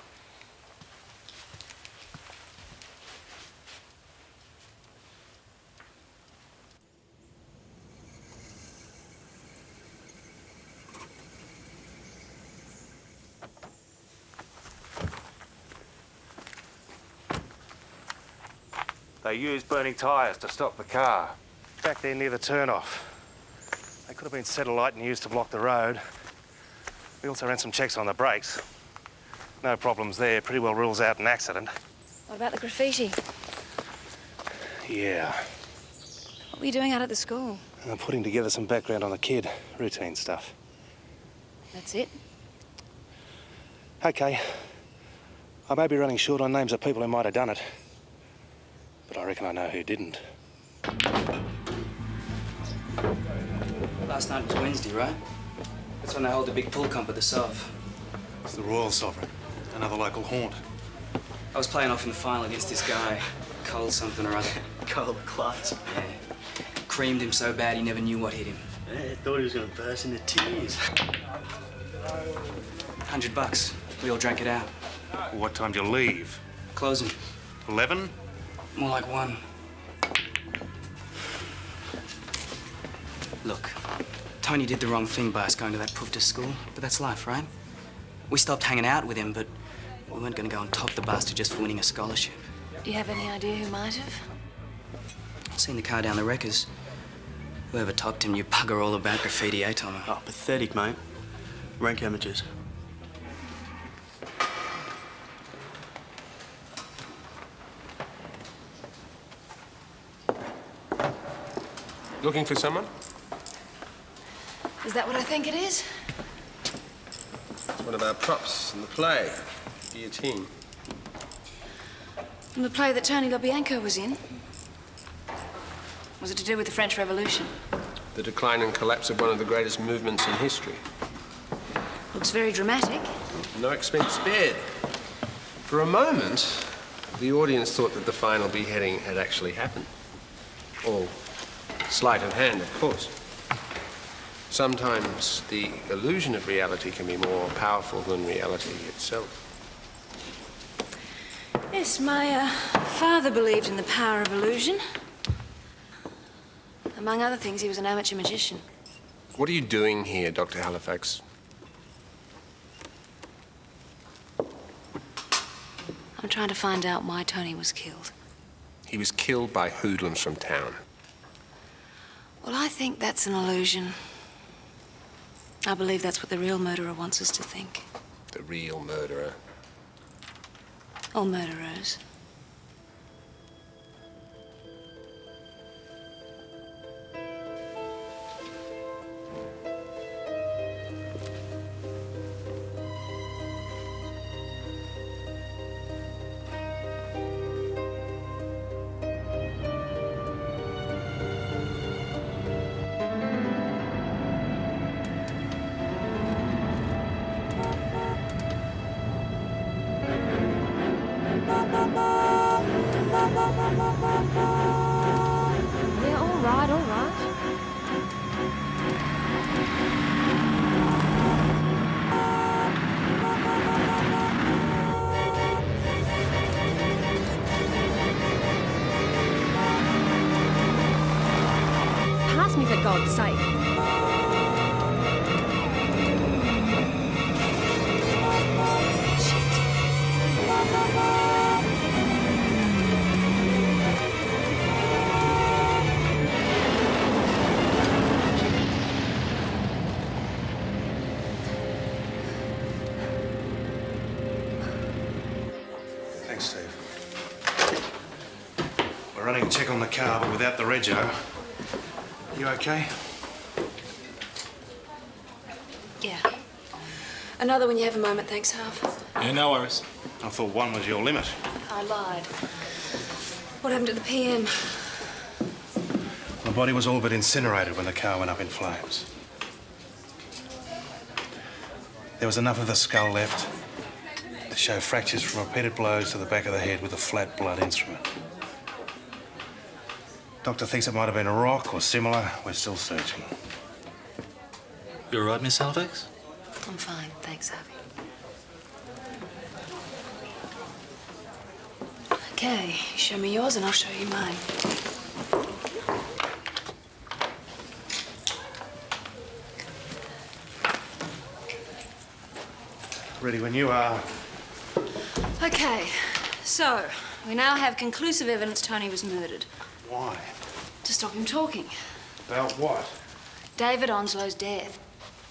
They used burning tyres to stop the car. Back there near the turnoff. They could have been set alight and used to block the road. We also ran some checks on the brakes. No problems there. Pretty well rules out an accident. What about the graffiti? Yeah. What were you doing out at the school? I'm putting together some background on the kid. Routine stuff. That's it? Okay. I may be running short on names of people who might have done it. But I reckon I know who didn't. Last night was Wednesday, right? That's when they hold the big pool comp at the Sov. It's the Royal Sovereign, another local haunt. I was playing off in the final against this guy, Cole something or other. Cole Klutz. Yeah. Creamed him so bad he never knew what hit him. I thought he was going to burst into tears. $100. We all drank it out. What time do you leave? Closing. 11? More like 1. Look, Tony did the wrong thing by us going to that Pufter school, but that's life, right? We stopped hanging out with him, but we weren't going to go and top the bastard just for winning a scholarship. Do you have any idea who might have? Seen the car down the wreckers. Whoever topped him knew bugger all about graffiti, eh, Tomo? Oh, pathetic, mate. Rank amateurs. Looking for someone? Is that what I think it is? It's one of our props in the play. Guillotine. From the play that Tony LaBianco was in? Was it to do with the French Revolution? The decline and collapse of one of the greatest movements in history. Looks very dramatic. No expense spared. For a moment, the audience thought that the final beheading had actually happened. All sleight of hand, of course. Sometimes the illusion of reality can be more powerful than reality itself. Yes, my father believed in the power of illusion. Among other things, he was an amateur magician. What are you doing here, Dr. Halifax? I'm trying to find out why Tony was killed. He was killed by hoodlums from town. Well, I think that's an illusion. I believe that's what the real murderer wants us to think. The real murderer. All murderers. Yeah, all right, all right. Pass me, for God's sake. Thanks, Steve. We're running a check on the car, but without the rego. You okay? Yeah. Another when you have a moment, thanks, Harv. Yeah, no worries. I thought 1 was your limit. I lied. What happened to the PM? The body was all but incinerated when the car went up in flames. There was enough of the skull left to show fractures from repeated blows to the back of the head with a flat blood instrument. Doctor thinks it might have been a rock or similar. We're still searching. You all right, Miss Halifax? I'm fine, thanks, Harvey. Okay, show me yours and I'll show you mine. Ready when you are. Okay, so we now have conclusive evidence Tony was murdered. Why? To stop him talking. About what? David Onslow's death.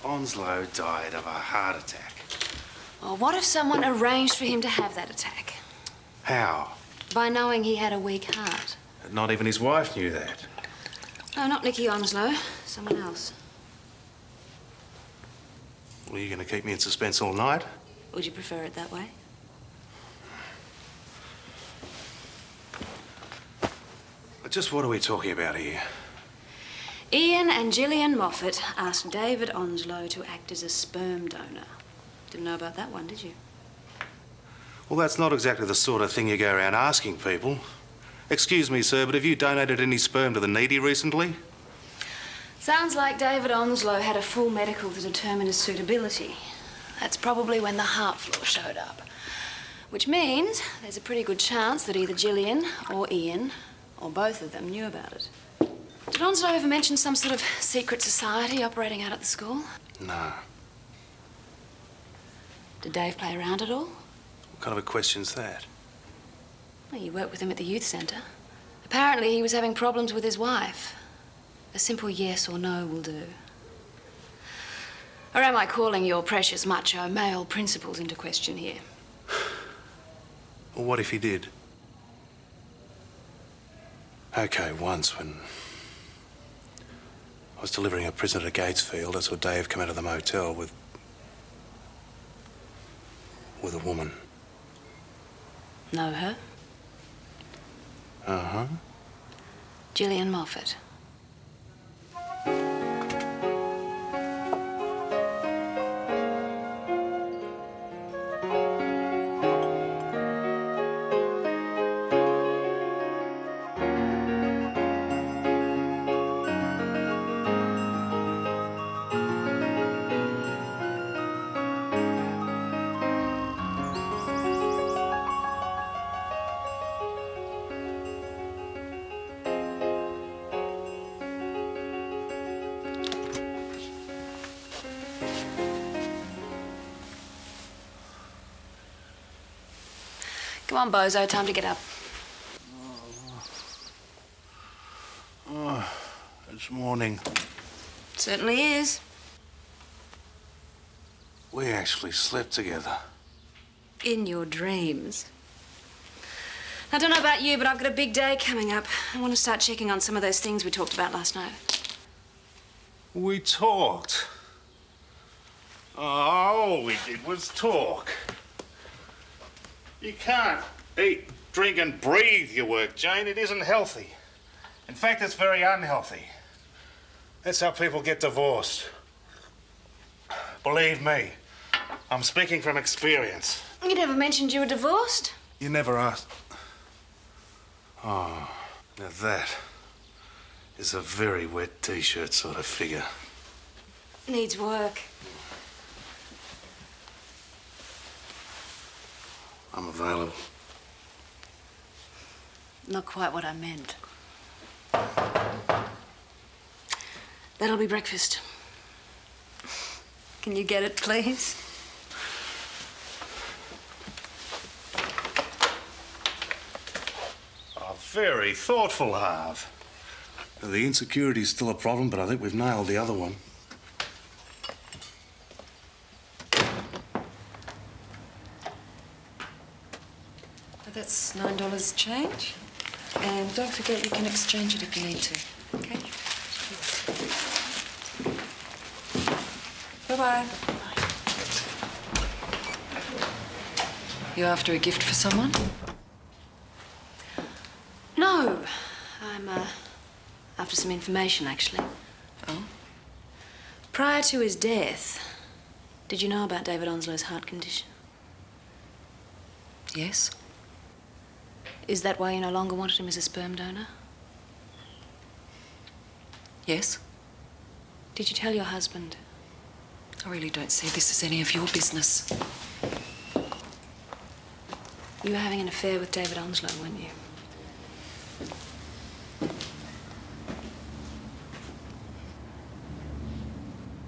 Onslow died of a heart attack. Well, what if someone arranged for him to have that attack? How? By knowing he had a weak heart. Not even his wife knew that. No, not Nicky Onslow. Someone else. Well, you going to keep me in suspense all night? Would you prefer it that way? Just what are we talking about here? Ian and Gillian Moffat asked David Onslow to act as a sperm donor. Didn't know about that one, did you? Well, that's not exactly the sort of thing you go around asking people. Excuse me, sir, but have you donated any sperm to the needy recently? Sounds like David Onslow had a full medical to determine his suitability. That's probably when the heart flaw showed up. Which means there's a pretty good chance that either Gillian or Ian, or both of them, knew about it. Did Onslow ever mention some sort of secret society operating out at the school? No. Did Dave play around at all? What kind of a question's that? Well, you worked with him at the youth centre. Apparently he was having problems with his wife. A simple yes or no will do. Or am I calling your precious macho male principles into question here? Well, what if he did? Okay, once when I was delivering a prisoner to Gatesfield, I saw Dave come out of the motel with a woman. Know her? Uh-huh. Gillian Moffat. Come on, bozo, time to get up. Oh, it's morning. Certainly is. We actually slept together. In your dreams. I don't know about you, but I've got a big day coming up. I want to start checking on some of those things we talked about last night. We talked. All we did was talk. You can't eat, drink and breathe your work, Jane. It isn't healthy. In fact, it's very unhealthy. That's how people get divorced. Believe me, I'm speaking from experience. You never mentioned you were divorced. You never asked. Oh, now that is a very wet T-shirt sort of figure. Needs work. I'm available. Not quite what I meant. That'll be breakfast. Can you get it, please? Oh, very thoughtful, Harv. The insecurity's still a problem, but I think we've nailed the other one. That's $9 change. And don't forget you can exchange it if you need to. Okay? Bye-bye. You after a gift for someone? No, No. I'm, after some information, actually. Oh? Prior to his death, did you know about David Onslow's heart condition? Yes. Is that why you no longer wanted him as a sperm donor? Yes. Did you tell your husband? I really don't see this as any of your business. You were having an affair with David Onslow, weren't you?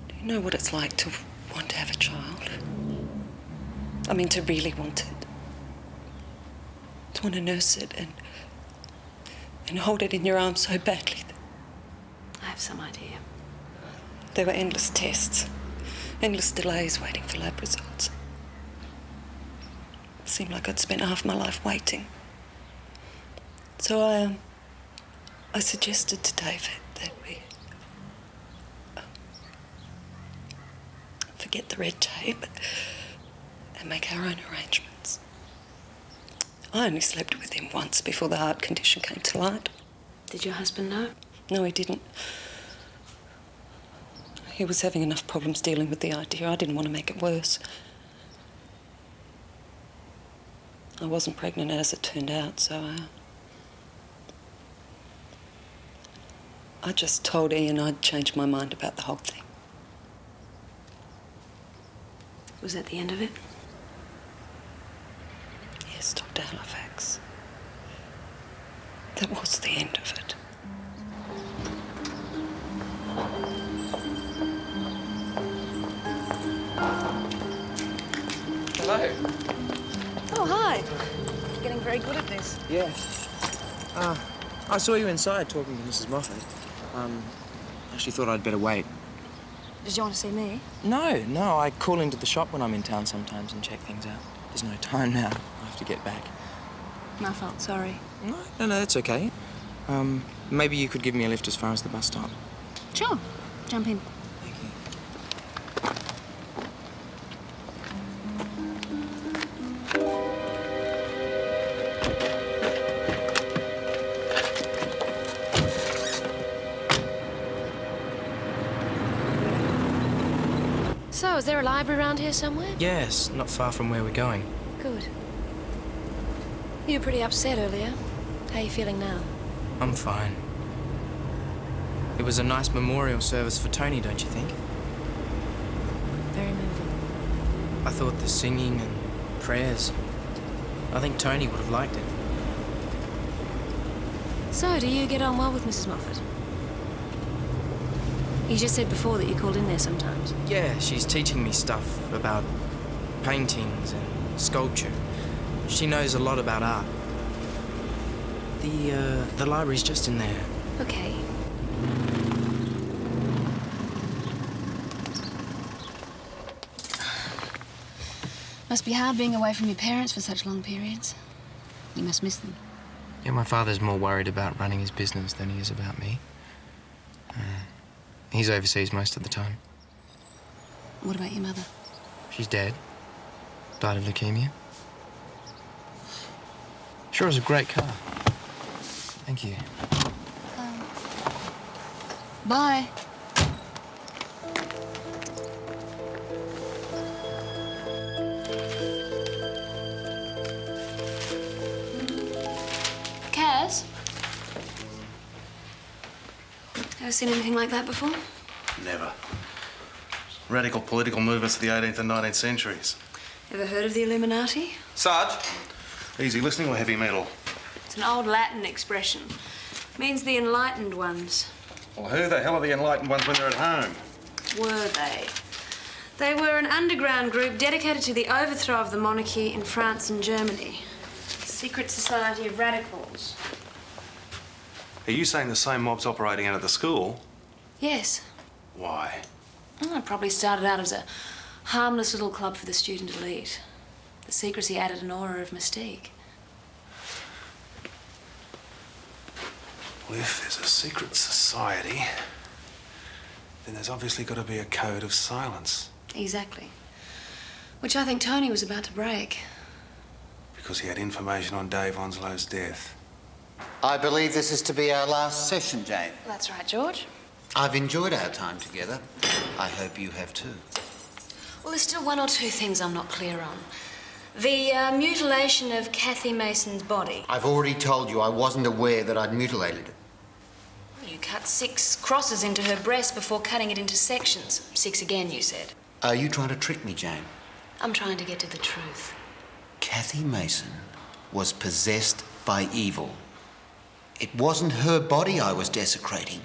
Do you know what it's like to want to have a child? I mean, to really want it. To want to nurse it and hold it in your arms so badly. I have some idea. There were endless tests, endless delays waiting for lab results. It seemed like I'd spent half my life waiting. So I suggested to David that we forget the red tape and make our own arrangements. I only slept with him once before the heart condition came to light. Did your husband know? No, he didn't. He was having enough problems dealing with the idea. I didn't want to make it worse. I wasn't pregnant as it turned out, so I just told Ian I'd changed my mind about the whole thing. Was that the end of it? Yes, Dr. Halifax. That was the end of it. Hello. Oh, hi. You're getting very good at this. Yeah. I saw you inside talking to Mrs. Moffat. Actually thought I'd better wait. Did you want to see me? No, I call into the shop when I'm in town sometimes and check things out. There's no time now. I have to get back. My fault, sorry. No, that's okay. Maybe you could give me a lift as far as the bus stop. Sure. Jump in. So, is there a library around here somewhere? Yes, not far from where we're going. Good. You were pretty upset earlier. How are you feeling now? I'm fine. It was a nice memorial service for Tony, don't you think? Very moving. I thought the singing and prayers, I think Tony would have liked it. So, do you get on well with Mrs. Moffat? You just said before that you called in there sometimes. Yeah, she's teaching me stuff about paintings and sculpture. She knows a lot about art. The library's just in there. Okay. Must be hard being away from your parents for such long periods. You must miss them. Yeah, my father's more worried about running his business than he is about me. He's overseas most of the time. What about your mother? She's dead. Died of leukemia. Sure is a great car. Thank you. Bye. Kaz? Ever seen anything like that before? Never. Radical political movements of the 18th and 19th centuries. Ever heard of the Illuminati? Sarge? Easy listening or heavy metal? It's an old Latin expression. Means the enlightened ones. Well, who the hell are the enlightened ones when they're at home? Were they? They were an underground group dedicated to the overthrow of the monarchy in France and Germany. A secret society of radicals. Are you saying the same mob's operating out of the school? Yes. Why? Well, it probably started out as a harmless little club for the student elite. The secrecy added an aura of mystique. Well, if there's a secret society, then there's obviously got to be a code of silence. Exactly. Which I think Tony was about to break. Because he had information on Dave Onslow's death. I believe this is to be our last session, Jane. That's right, George. I've enjoyed our time together. I hope you have too. Well, there's still one or two things I'm not clear on. The mutilation of Kathy Mason's body. I've already told you I wasn't aware that I'd mutilated it. You cut 6 crosses into her breast before cutting it into sections. 6 again, you said. Are you trying to trick me, Jane? I'm trying to get to the truth. Kathy Mason was possessed by evil. It wasn't her body I was desecrating.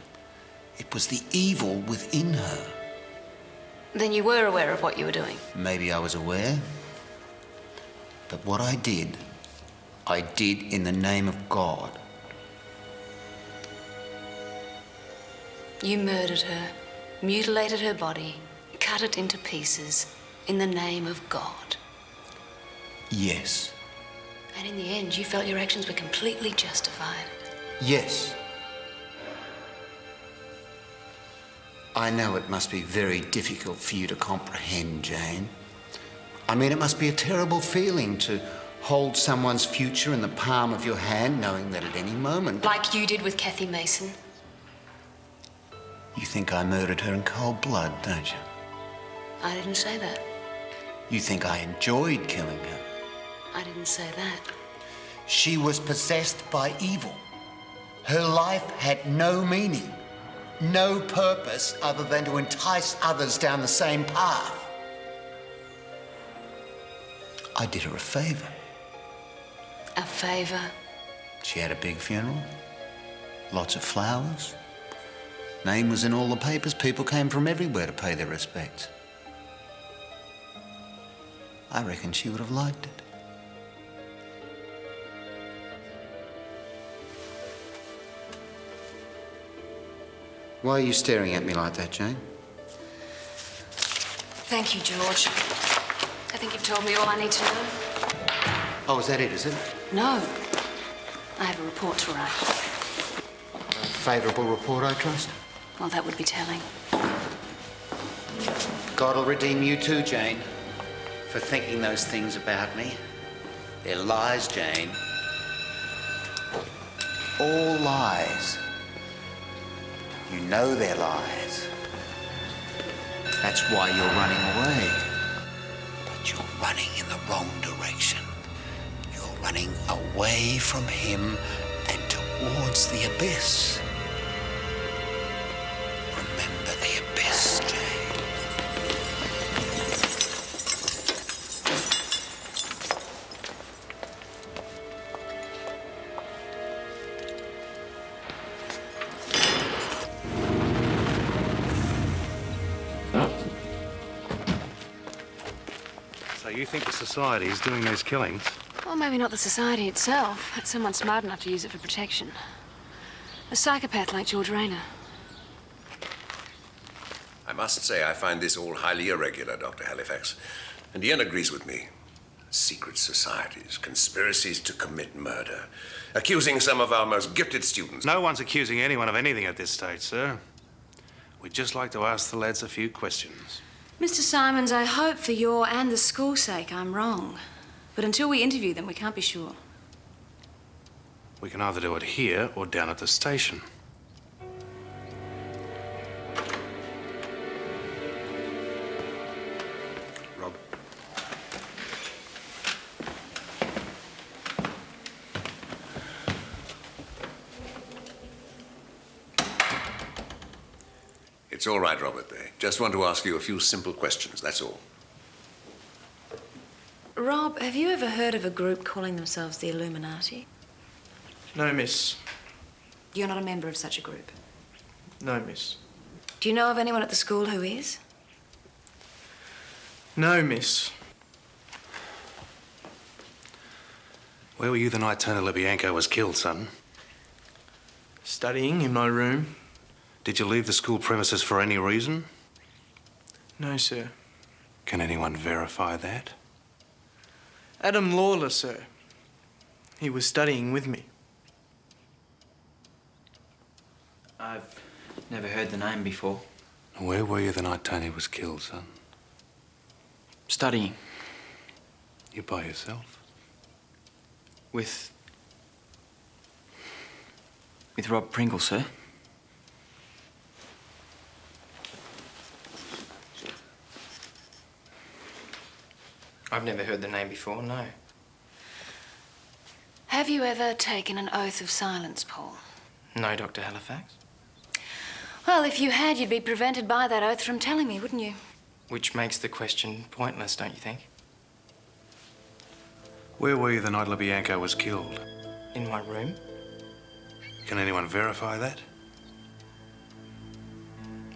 It was the evil within her. Then you were aware of what you were doing? Maybe I was aware. But what I did in the name of God. You murdered her, mutilated her body, cut it into pieces in the name of God. Yes. And in the end, you felt your actions were completely justified. Yes. I know it must be very difficult for you to comprehend, Jane. I mean, it must be a terrible feeling to hold someone's future in the palm of your hand, knowing that at any moment... Like you did with Kathy Mason. You think I murdered her in cold blood, don't you? I didn't say that. You think I enjoyed killing her? I didn't say that. She was possessed by evil. Her life had no meaning, no purpose other than to entice others down the same path. I did her a favour. A favour? She had a big funeral, lots of flowers. Name was in all the papers. People came from everywhere to pay their respects. I reckon she would have liked it. Why are you staring at me like that, Jane? Thank you, George. I think you've told me all I need to know. Oh, is that it, is it? No. I have a report to write. A favourable report, I trust? Well, that would be telling. God will redeem you too, Jane, for thinking those things about me. They're lies, Jane. All lies. You know they're lies. That's why you're running away. But you're running in the wrong direction. You're running away from him and towards the abyss. Remember the abyss, Jane. So you think the society is doing these killings? Well, maybe not the society itself. It's someone smart enough to use it for protection. A psychopath like George Rayner. I must say I find this all highly irregular, Dr. Halifax. And Ian agrees with me. Secret societies, conspiracies to commit murder, accusing some of our most gifted students. No one's accusing anyone of anything at this stage, sir. We'd just like to ask the lads a few questions. Mr. Simons, I hope for your and the school's sake I'm wrong. But until we interview them, we can't be sure. We can either do it here or down at the station. Rob. It's all right, Robert. They just want to ask you a few simple questions, that's all. Rob, have you ever heard of a group calling themselves the Illuminati? No, miss. You're not a member of such a group? No, miss. Do you know of anyone at the school who is? No, miss. Where were you the night Tony Lebianco was killed, son? Studying in my room. Did you leave the school premises for any reason? No, sir. Can anyone verify that? Adam Lawler, sir. He was studying with me. I've never heard the name before. Where were you the night Tony was killed, son? Studying. You by yourself? With With Rob Pringle, sir. I've never heard the name before, no. Have you ever taken an oath of silence, Paul? No, Dr. Halifax. Well, if you had, you'd be prevented by that oath from telling me, wouldn't you? Which makes the question pointless, don't you think? Where were you the night LaBianco was killed? In my room. Can anyone verify that?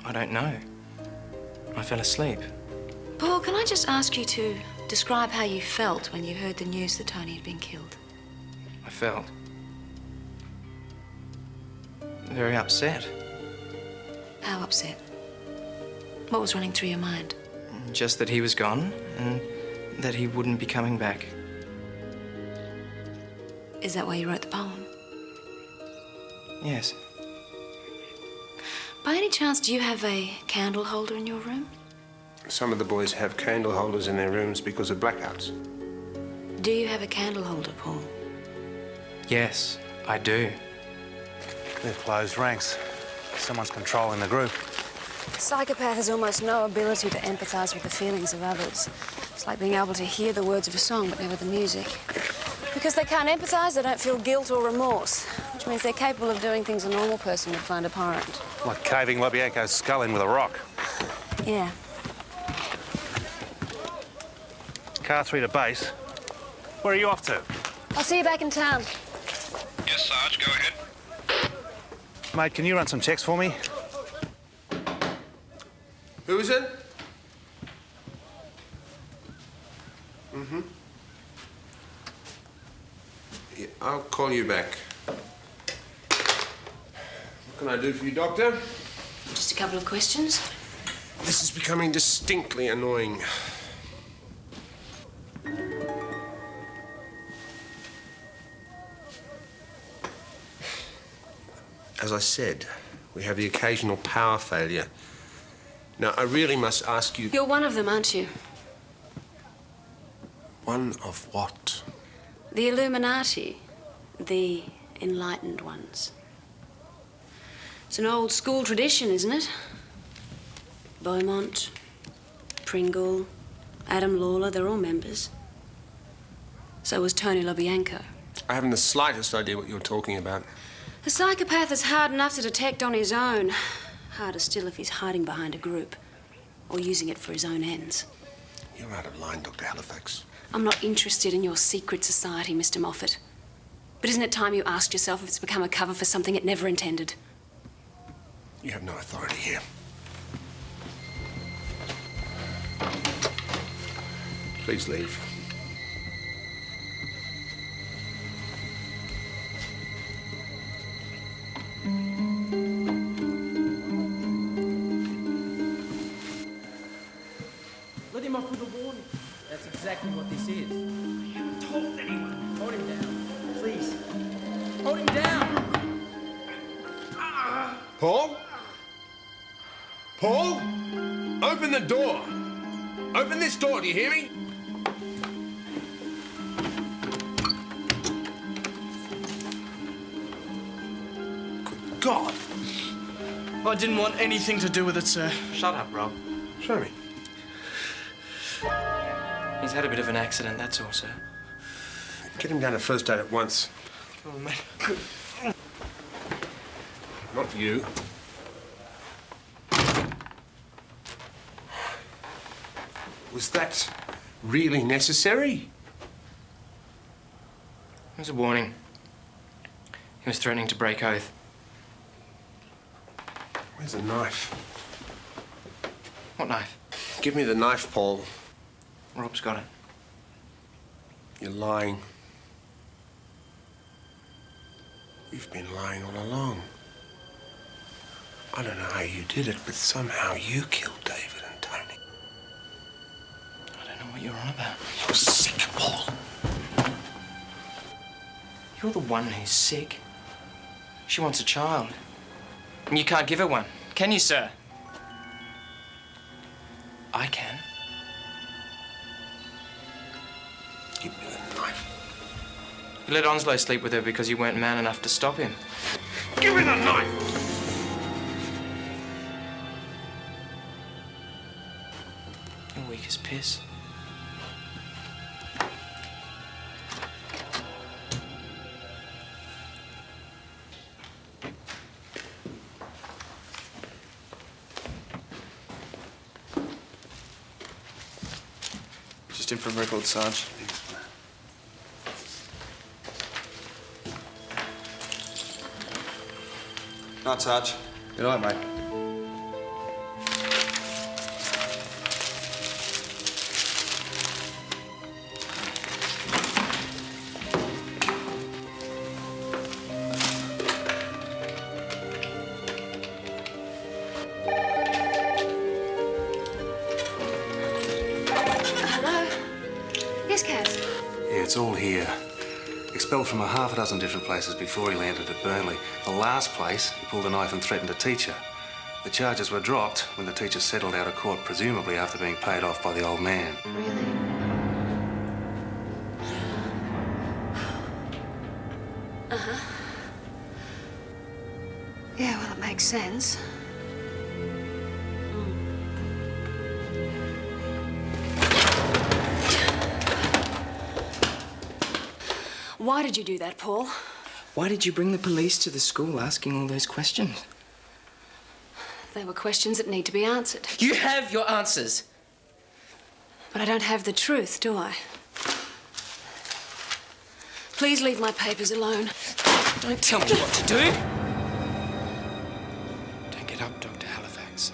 I don't know. I fell asleep. Paul, can I just ask you to describe how you felt when you heard the news that Tony had been killed? I felt very upset. How upset? What was running through your mind? Just that he was gone and that he wouldn't be coming back. Is that why you wrote the poem? Yes. By any chance, do you have a candle holder in your room? Some of the boys have candle holders in their rooms because of blackouts. Do you have a candle holder, Paul? Yes, I do. They've closed ranks. Someone's controlling the group. A psychopath has almost no ability to empathise with the feelings of others. It's like being able to hear the words of a song but never the music. Because they can't empathise, they don't feel guilt or remorse, which means they're capable of doing things a normal person would find abhorrent. Like caving LaBianco's skull in with a rock. Yeah. Car 3 to base. Where are you off to? I'll see you back in town. Yes, Sarge, go ahead. Mate, can you run some checks for me? Who is it? Mm-hmm. Yeah, I'll call you back. What can I do for you, Doctor? Just a couple of questions. This is becoming distinctly annoying. As I said, we have the occasional power failure. Now, I really must ask you... You're one of them, aren't you? One of what? The Illuminati. The enlightened ones. It's an old school tradition, isn't it? Beaumont, Pringle, Adam Lawler, they're all members. So was Tony LaBianco. I haven't the slightest idea what you're talking about. A psychopath is hard enough to detect on his own. Harder still if he's hiding behind a group or using it for his own ends. You're out of line, Dr. Halifax. I'm not interested in your secret society, Mr. Moffat. But isn't it time you asked yourself if it's become a cover for something it never intended? You have no authority here. Please leave. Let him off with a warning. That's exactly what this is. I haven't told anyone. Hold him down. Please. Hold him down. Paul? Paul? Open the door. Open this door, do you hear me? Good God. I didn't want anything to do with it, sir. Shut up, Rob. Show me. He's had a bit of an accident, that's all, sir. Get him down to first aid at once. Oh, mate. Not you. Was that really necessary? It was a warning. He was threatening to break oath. Where's the knife? What knife? Give me the knife, Paul. Rob's got it. You're lying. You've been lying all along. I don't know how you did it, but somehow you killed David and Tony. I don't know what you're on about. You're sick, Paul. You're the one who's sick. She wants a child. And you can't give her one, can you, sir? I can. Give me the knife. You let Onslow sleep with her because you weren't man enough to stop him. Give me the knife! You're weak as piss. Just in for a record, Sarge. Night, Sarge. Good night, mate. Hello? Yes, Kaz? Yeah, it's all here. Expelled from half a dozen different places before he landed at Burnley. The last place, he pulled a knife and threatened a teacher. The charges were dropped when the teacher settled out of court, presumably after being paid off by the old man. Really? Uh-huh. Yeah, well, it makes sense. Why did you do that, Paul? Why did you bring the police to the school asking all those questions? They were questions that need to be answered. You have your answers. But I don't have the truth, do I? Please leave my papers alone. Don't tell me what to do. Don't get up, Dr. Halifax.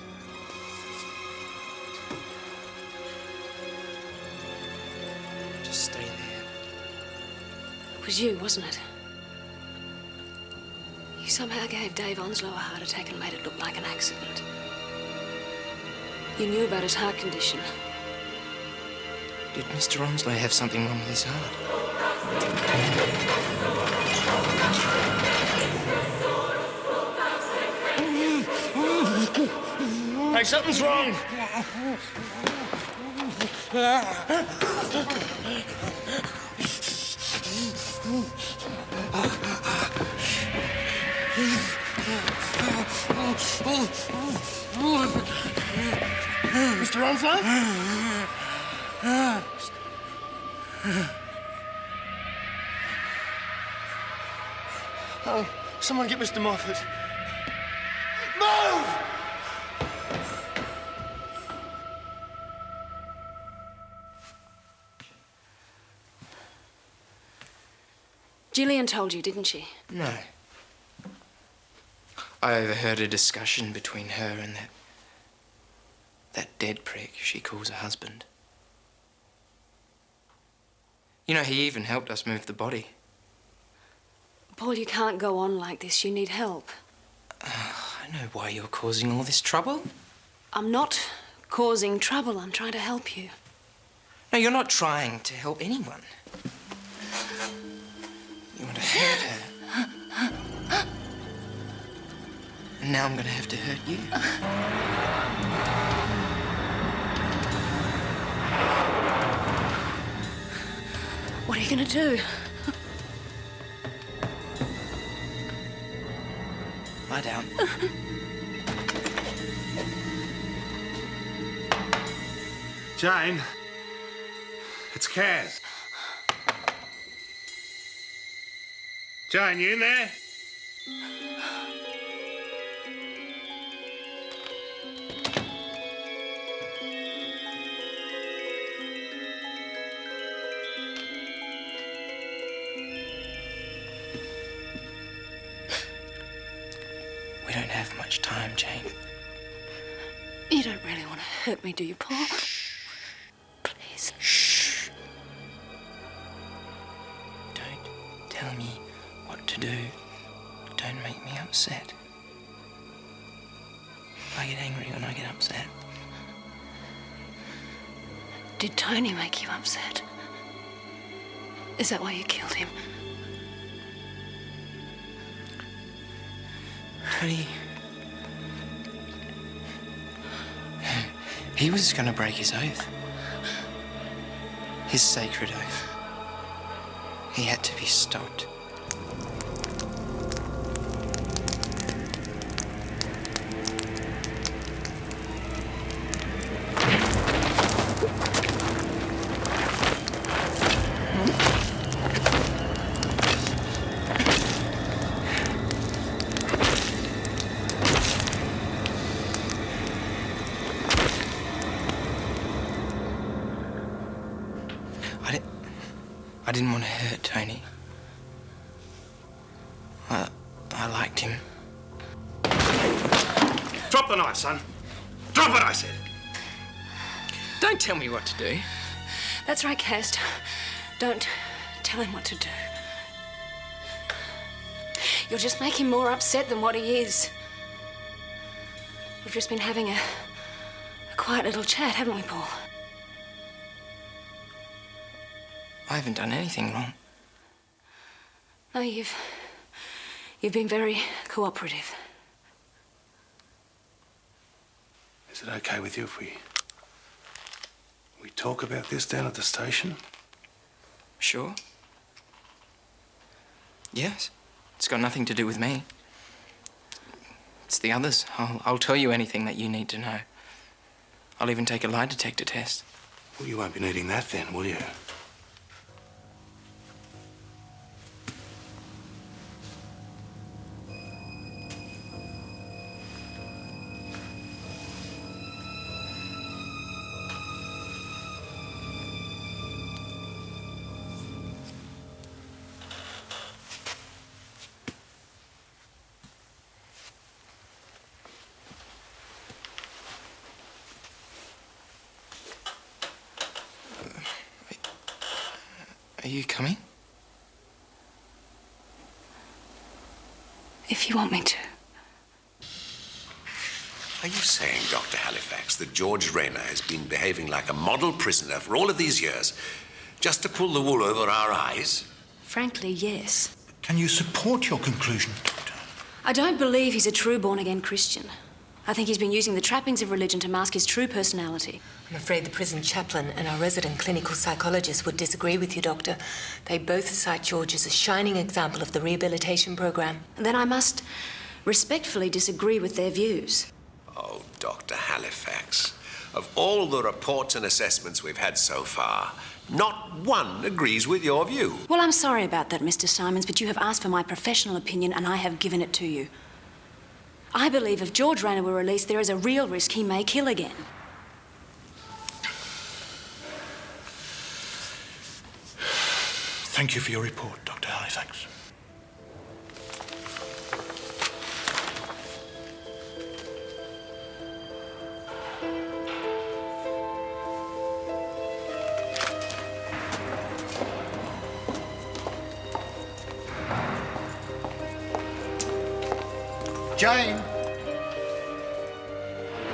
Just stay there. It was you, wasn't it? You somehow gave Dave Onslow a heart attack and made it look like an accident. You knew about his heart condition. Did Mr. Onslow have something wrong with his Hey, something's wrong. Mr. Onslow? Oh, someone get Mr. Moffat. Move! Gillian told you, didn't she? No. I overheard a discussion between her and that dead prick she calls her husband. You know, he even helped us move the body. Paul, you can't go on like this. You need help. I know why you're causing all this trouble. I'm not causing trouble. I'm trying to help you. No, you're not trying to help anyone. You want to hurt her. And now I'm going to have to hurt you. What are you going to do? Lie down. Jane, it's Kaz. Jane, you in there? We don't have much time, Jane. You don't really want to hurt me, do you, Paul? Please. Shh. Don't tell me what to do. Don't make me upset. I get angry when I get upset. Did Tony make you upset? Is that why you killed him? Tony... He was going to break his oath. His sacred oath. He had to be stopped. I didn't want to hurt Tony. I liked him. Drop the knife, son. Drop it, I said. Don't tell me what to do. That's right, Cass. Don't tell him what to do. You'll just make him more upset than what he is. We've just been having a quiet little chat, haven't we, Paul? I haven't done anything wrong. No, you've been very cooperative. Is it okay with you if we talk about this down at the station? Sure. Yes. It's got nothing to do with me. It's the others. I'll tell you anything that you need to know. I'll even take a lie detector test. Well, you won't be needing that then, will you? Are you coming? If you want me to. Are you saying, Dr. Halifax, that George Rayner has been behaving like a model prisoner for all of these years, just to pull the wool over our eyes? Frankly, yes. Can you support your conclusion, Doctor? I don't believe he's a true born-again Christian. I think he's been using the trappings of religion to mask his true personality. I'm afraid the prison chaplain and our resident clinical psychologist would disagree with you, Doctor. They both cite George as a shining example of the rehabilitation program. Then I must respectfully disagree with their views. Oh, Dr. Halifax, of all the reports and assessments we've had so far, not one agrees with your view. Well, I'm sorry about that, Mr. Simons, but you have asked for my professional opinion and I have given it to you. I believe if George Rayner were released, there is a real risk he may kill again. Thank you for your report, Dr. Halifax. Jane!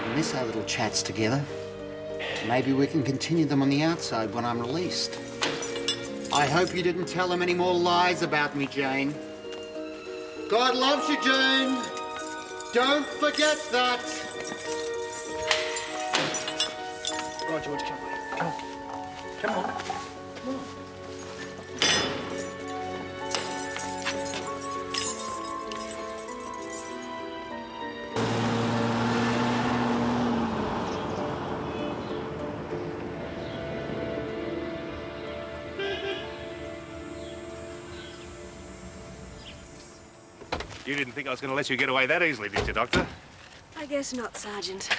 I miss our little chats together. Maybe we can continue them on the outside when I'm released. I hope you didn't tell them any more lies about me, Jane. God loves you, Jane. Don't forget that. Right, George, come on. Come on. Come on. Come on. You didn't think I was going to let you get away that easily, did you, Doctor? I guess not, Sergeant.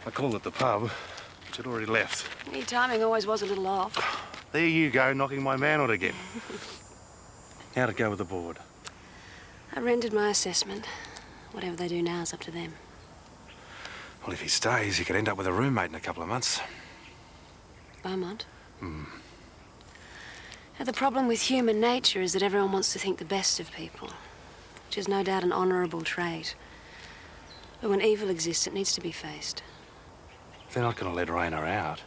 I called at the pub, but you'd already left. Your timing always was a little off. There you go, knocking my man out again. How'd it go with the board? I rendered my assessment. Whatever they do now is up to them. Well, if he stays, he could end up with a roommate in a couple of months. Beaumont? Now, the problem with human nature is that everyone wants to think the best of people, which is no doubt an honourable trait. But when evil exists, it needs to be faced. They're not going to let Rayner out.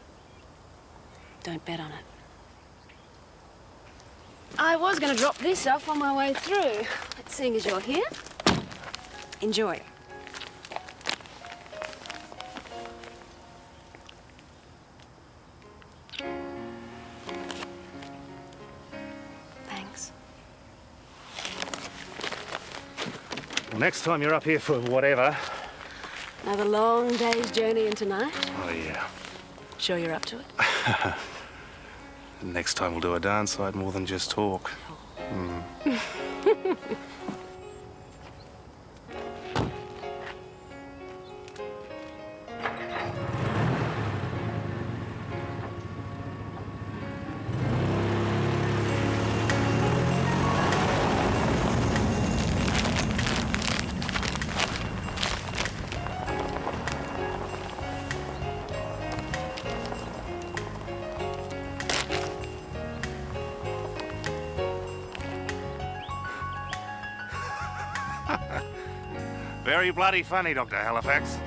Don't bet on it. I was going to drop this off on my way through. But seeing as you're here, enjoy. Thanks. Well, next time you're up here for whatever... Another long day's journey into night? Oh, yeah. Sure you're up to it? Next time we'll do a dance side more than just talk. Very bloody funny, Dr. Halifax.